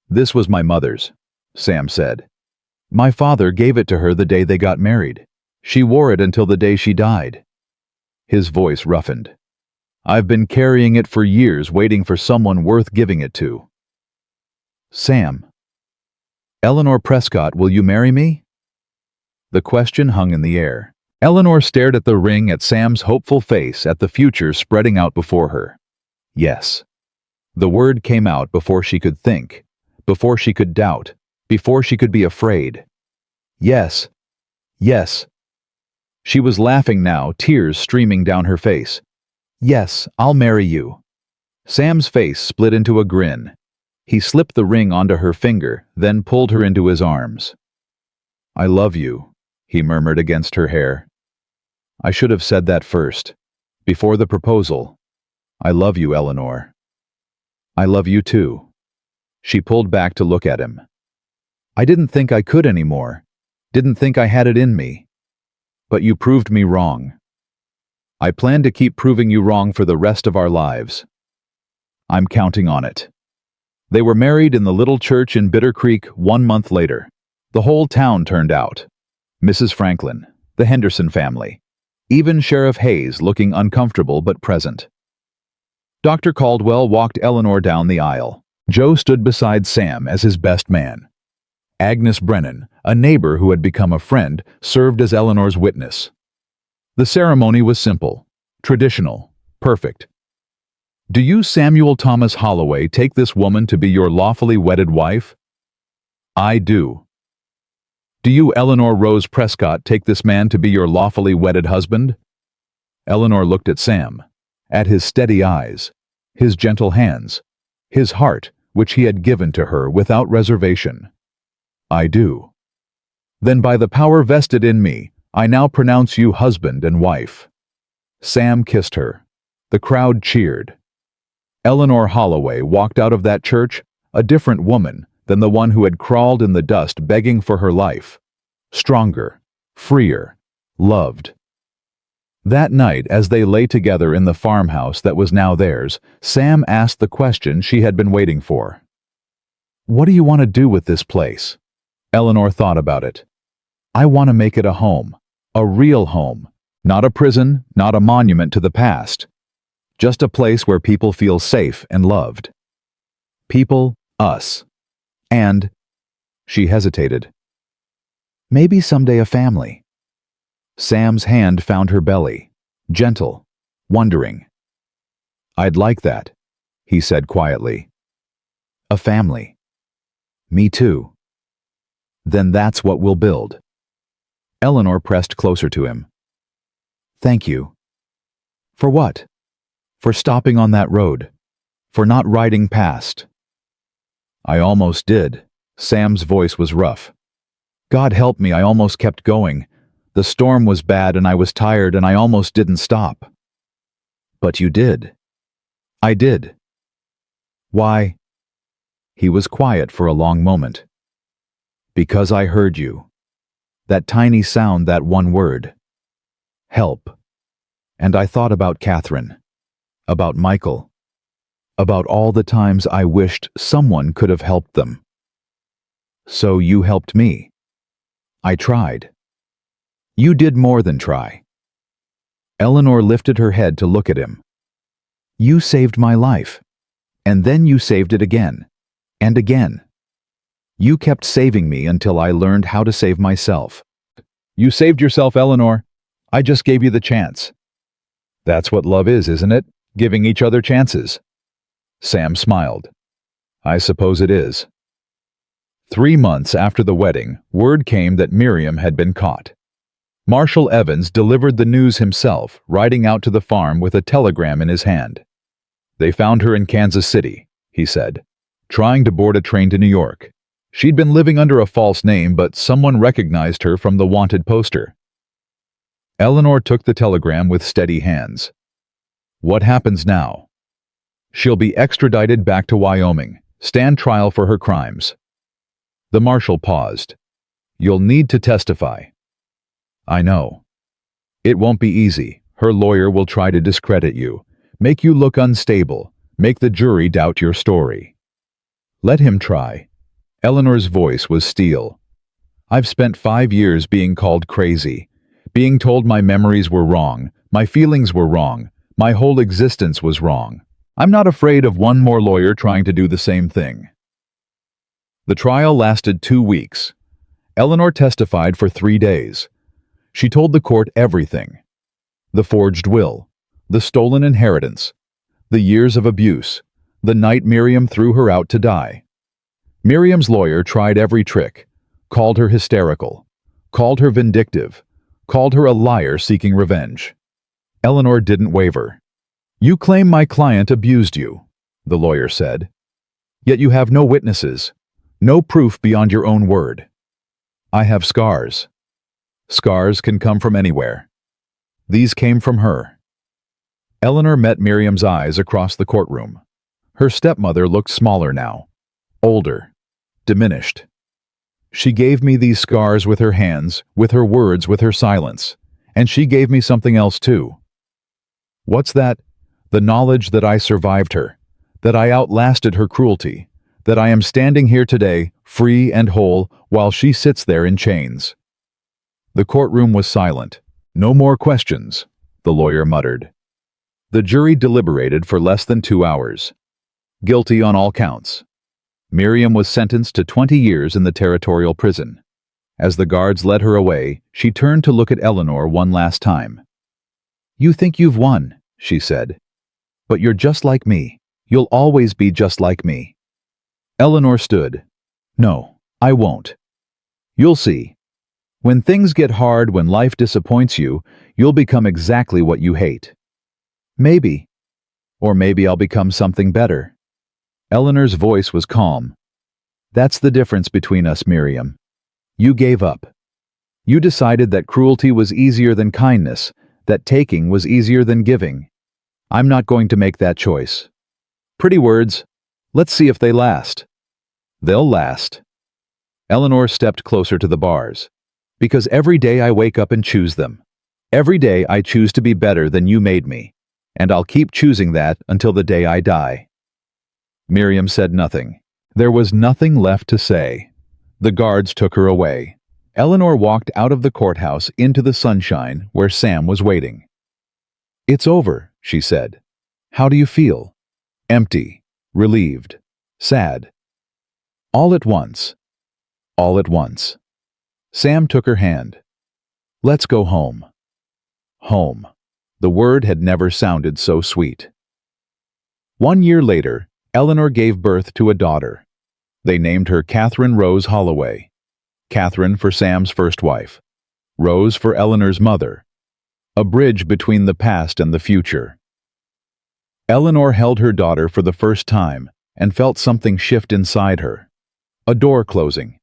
This was my mother's, Sam said. My father gave it to her the day they got married. She wore it until the day she died. His voice roughened. I've been carrying it for years, waiting for someone worth giving it to. Sam. Eleanor Prescott, will you marry me? The question hung in the air. Eleanor stared at the ring, at Sam's hopeful face, at the future spreading out before her. Yes. The word came out before she could think, before she could doubt, before she could be afraid. Yes. Yes. She was laughing now, tears streaming down her face. Yes, I'll marry you. Sam's face split into a grin. He slipped the ring onto her finger, then pulled her into his arms. I love you, he murmured against her hair. I should have said that first, before the proposal. I love you, Eleanor. I love you too. She pulled back to look at him. I didn't think I could anymore. Didn't think I had it in me. But you proved me wrong. I plan to keep proving you wrong for the rest of our lives. I'm counting on it. They were married in the little church in Bitter Creek 1 month later. The whole town turned out. Mrs. Franklin, the Henderson family, even Sheriff Hayes looking uncomfortable but present. Dr. Caldwell walked Eleanor down the aisle. Joe stood beside Sam as his best man. Agnes Brennan, a neighbor who had become a friend, served as Eleanor's witness. The ceremony was simple, traditional, perfect. Do you, Samuel Thomas Holloway, take this woman to be your lawfully wedded wife? I do. Do you, Eleanor Rose Prescott, take this man to be your lawfully wedded husband? Eleanor looked at Sam, at his steady eyes, his gentle hands, his heart, which he had given to her without reservation. I do. Then by the power vested in me, I now pronounce you husband and wife. Sam kissed her. The crowd cheered. Eleanor Holloway walked out of that church a different woman than the one who had crawled in the dust begging for her life. Stronger, freer, loved. That night, as they lay together in the farmhouse that was now theirs, Sam asked the question she had been waiting for. What do you want to do with this place? Eleanor thought about it. I want to make it a home. A real home, not a prison, not a monument to the past. Just a place where people feel safe and loved. People, us. And, she hesitated. Maybe someday a family. Sam's hand found her belly, gentle, wondering. I'd like that, he said quietly. A family. Me too. Then that's what we'll build. Eleanor pressed closer to him. Thank you. For what? For stopping on that road. For not riding past. I almost did. Sam's voice was rough. God help me, I almost kept going. The storm was bad and I was tired and I almost didn't stop. But you did. I did. Why? He was quiet for a long moment. Because I heard you. That tiny sound, that one word. Help. And I thought about Catherine. About Michael. About all the times I wished someone could have helped them. So you helped me. I tried. You did more than try. Eleanor lifted her head to look at him. You saved my life. And then you saved it again. And again. You kept saving me until I learned how to save myself. You saved yourself, Eleanor. I just gave you the chance. That's what love is, isn't it? Giving each other chances. Sam smiled. I suppose it is. 3 months after the wedding, word came that Miriam had been caught. Marshal Evans delivered the news himself, riding out to the farm with a telegram in his hand. They found her in Kansas City, he said, trying to board a train to New York. She'd been living under a false name, but someone recognized her from the wanted poster. Eleanor took the telegram with steady hands. What happens now? She'll be extradited back to Wyoming, stand trial for her crimes. The marshal paused. You'll need to testify. I know. It won't be easy. Her lawyer will try to discredit you, make you look unstable, make the jury doubt your story. Let him try. Eleanor's voice was steel. I've spent 5 years being called crazy, being told my memories were wrong, my feelings were wrong, my whole existence was wrong. I'm not afraid of one more lawyer trying to do the same thing. The trial lasted 2 weeks. Eleanor testified for 3 days. She told the court everything. The forged will, the stolen inheritance, the years of abuse, the night Miriam threw her out to die. Miriam's lawyer tried every trick, called her hysterical, called her vindictive, called her a liar seeking revenge. Eleanor didn't waver. You claim my client abused you, the lawyer said. Yet you have no witnesses, no proof beyond your own word. I have scars. Scars can come from anywhere. These came from her. Eleanor met Miriam's eyes across the courtroom. Her stepmother looked smaller now, older, diminished. She gave me these scars with her hands, with her words, with her silence, and she gave me something else too. What's that? The knowledge that I survived her, that I outlasted her cruelty, that I am standing here today, free and whole, while she sits there in chains. The courtroom was silent. No more questions, the lawyer muttered. The jury deliberated for less than 2 hours. Guilty on all counts. Miriam was sentenced to 20 years in the territorial prison. As the guards led her away, she turned to look at Eleanor one last time. You think you've won, she said. But you're just like me. You'll always be just like me. Eleanor stood. No, I won't. You'll see. When things get hard, when life disappoints you, you'll become exactly what you hate. Maybe. Or maybe I'll become something better. Eleanor's voice was calm. That's the difference between us, Miriam. You gave up. You decided that cruelty was easier than kindness, that taking was easier than giving. I'm not going to make that choice. Pretty words. Let's see if they last. They'll last. Eleanor stepped closer to the bars. Because every day I wake up and choose them. Every day I choose to be better than you made me. And I'll keep choosing that until the day I die. Miriam said nothing. There was nothing left to say. The guards took her away. Eleanor walked out of the courthouse into the sunshine where Sam was waiting. It's over, she said. How do you feel? Empty, relieved, sad. All at once. All at once. Sam took her hand. Let's go home. Home. The word had never sounded so sweet. 1 year later, Eleanor gave birth to a daughter. They named her Catherine Rose Holloway. Catherine for Sam's first wife. Rose for Eleanor's mother. A bridge between the past and the future. Eleanor held her daughter for the first time and felt something shift inside her. A door closing.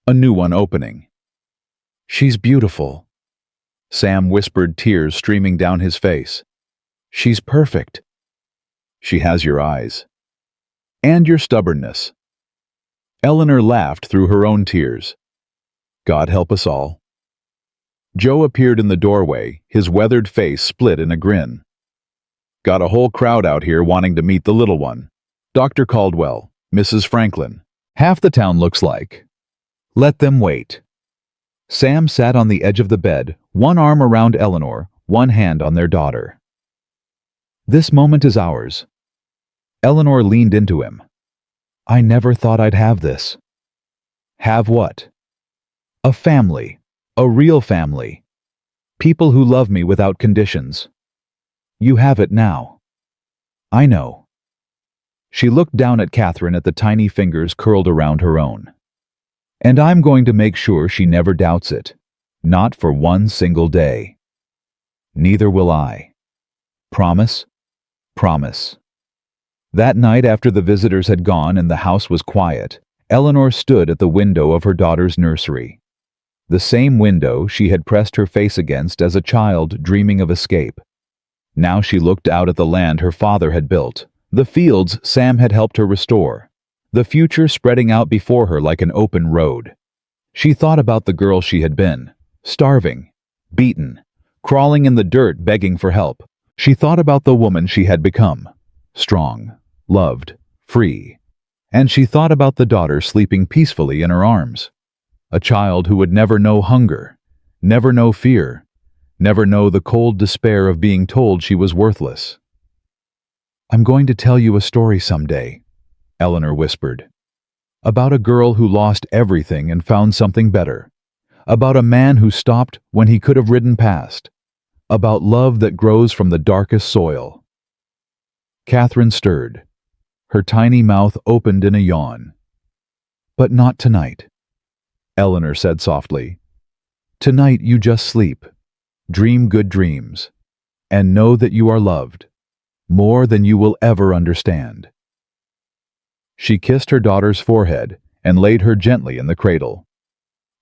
A new one opening. She's beautiful. Sam whispered, tears streaming down his face. She's perfect. She has your eyes. And your stubbornness. Eleanor laughed through her own tears. God help us all. Joe appeared in the doorway, his weathered face split in a grin. Got a whole crowd out here wanting to meet the little one. Dr. Caldwell, Mrs. Franklin. Half the town looks like. Let them wait. Sam sat on the edge of the bed, one arm around Eleanor, one hand on their daughter. "This moment is ours." Eleanor leaned into him. "I never thought I'd have this." "Have what?" "A family. A real family. People who love me without conditions. You have it now." "I know." She looked down at Catherine at the tiny fingers curled around her own. "And I'm going to make sure she never doubts it. Not for one single day." "Neither will I." "Promise?" "Promise." That night, after the visitors had gone and the house was quiet, Eleanor stood at the window of her daughter's nursery. The same window she had pressed her face against as a child dreaming of escape. Now she looked out at the land her father had built, the fields Sam had helped her restore, the future spreading out before her like an open road. She thought about the girl she had been, starving, beaten, crawling in the dirt begging for help. She thought about the woman she had become, strong, loved, free. And she thought about the daughter sleeping peacefully in her arms, a child who would never know hunger, never know fear, never know the cold despair of being told she was worthless. "I'm going to tell you a story someday," Eleanor whispered. "About a girl who lost everything and found something better. About a man who stopped when he could have ridden past. About love that grows from the darkest soil." Catherine stirred. Her tiny mouth opened in a yawn. "But not tonight," Eleanor said softly. "Tonight you just sleep, dream good dreams, and know that you are loved, more than you will ever understand." She kissed her daughter's forehead and laid her gently in the cradle.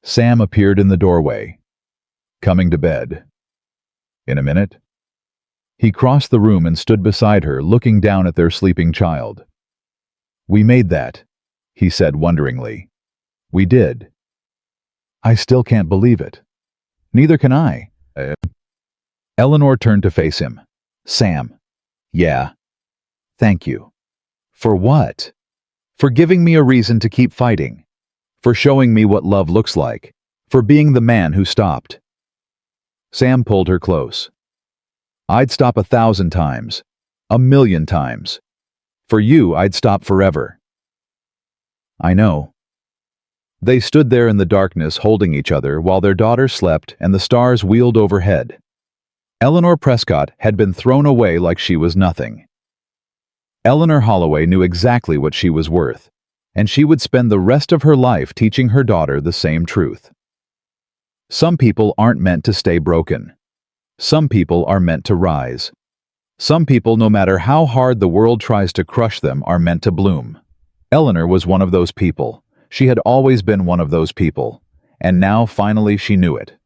Sam appeared in the doorway. "Coming to bed?" "In a minute." He crossed the room and stood beside her, looking down at their sleeping child. "We made that," he said wonderingly. "We did." "I still can't believe it." "Neither can I." Eleanor turned to face him. "Sam." "Yeah." "Thank you." "For what?" "For giving me a reason to keep fighting. For showing me what love looks like. For being the man who stopped." Sam pulled her close. "I'd stop 1,000 times. 1,000,000 times. For you, I'd stop forever." "I know." They stood there in the darkness holding each other while their daughter slept and the stars wheeled overhead. Eleanor Prescott had been thrown away like she was nothing. Eleanor Holloway knew exactly what she was worth, and she would spend the rest of her life teaching her daughter the same truth. Some people aren't meant to stay broken. Some people are meant to rise. Some people, no matter how hard the world tries to crush them, are meant to bloom. Eleanor was one of those people. She had always been one of those people, and now finally she knew it.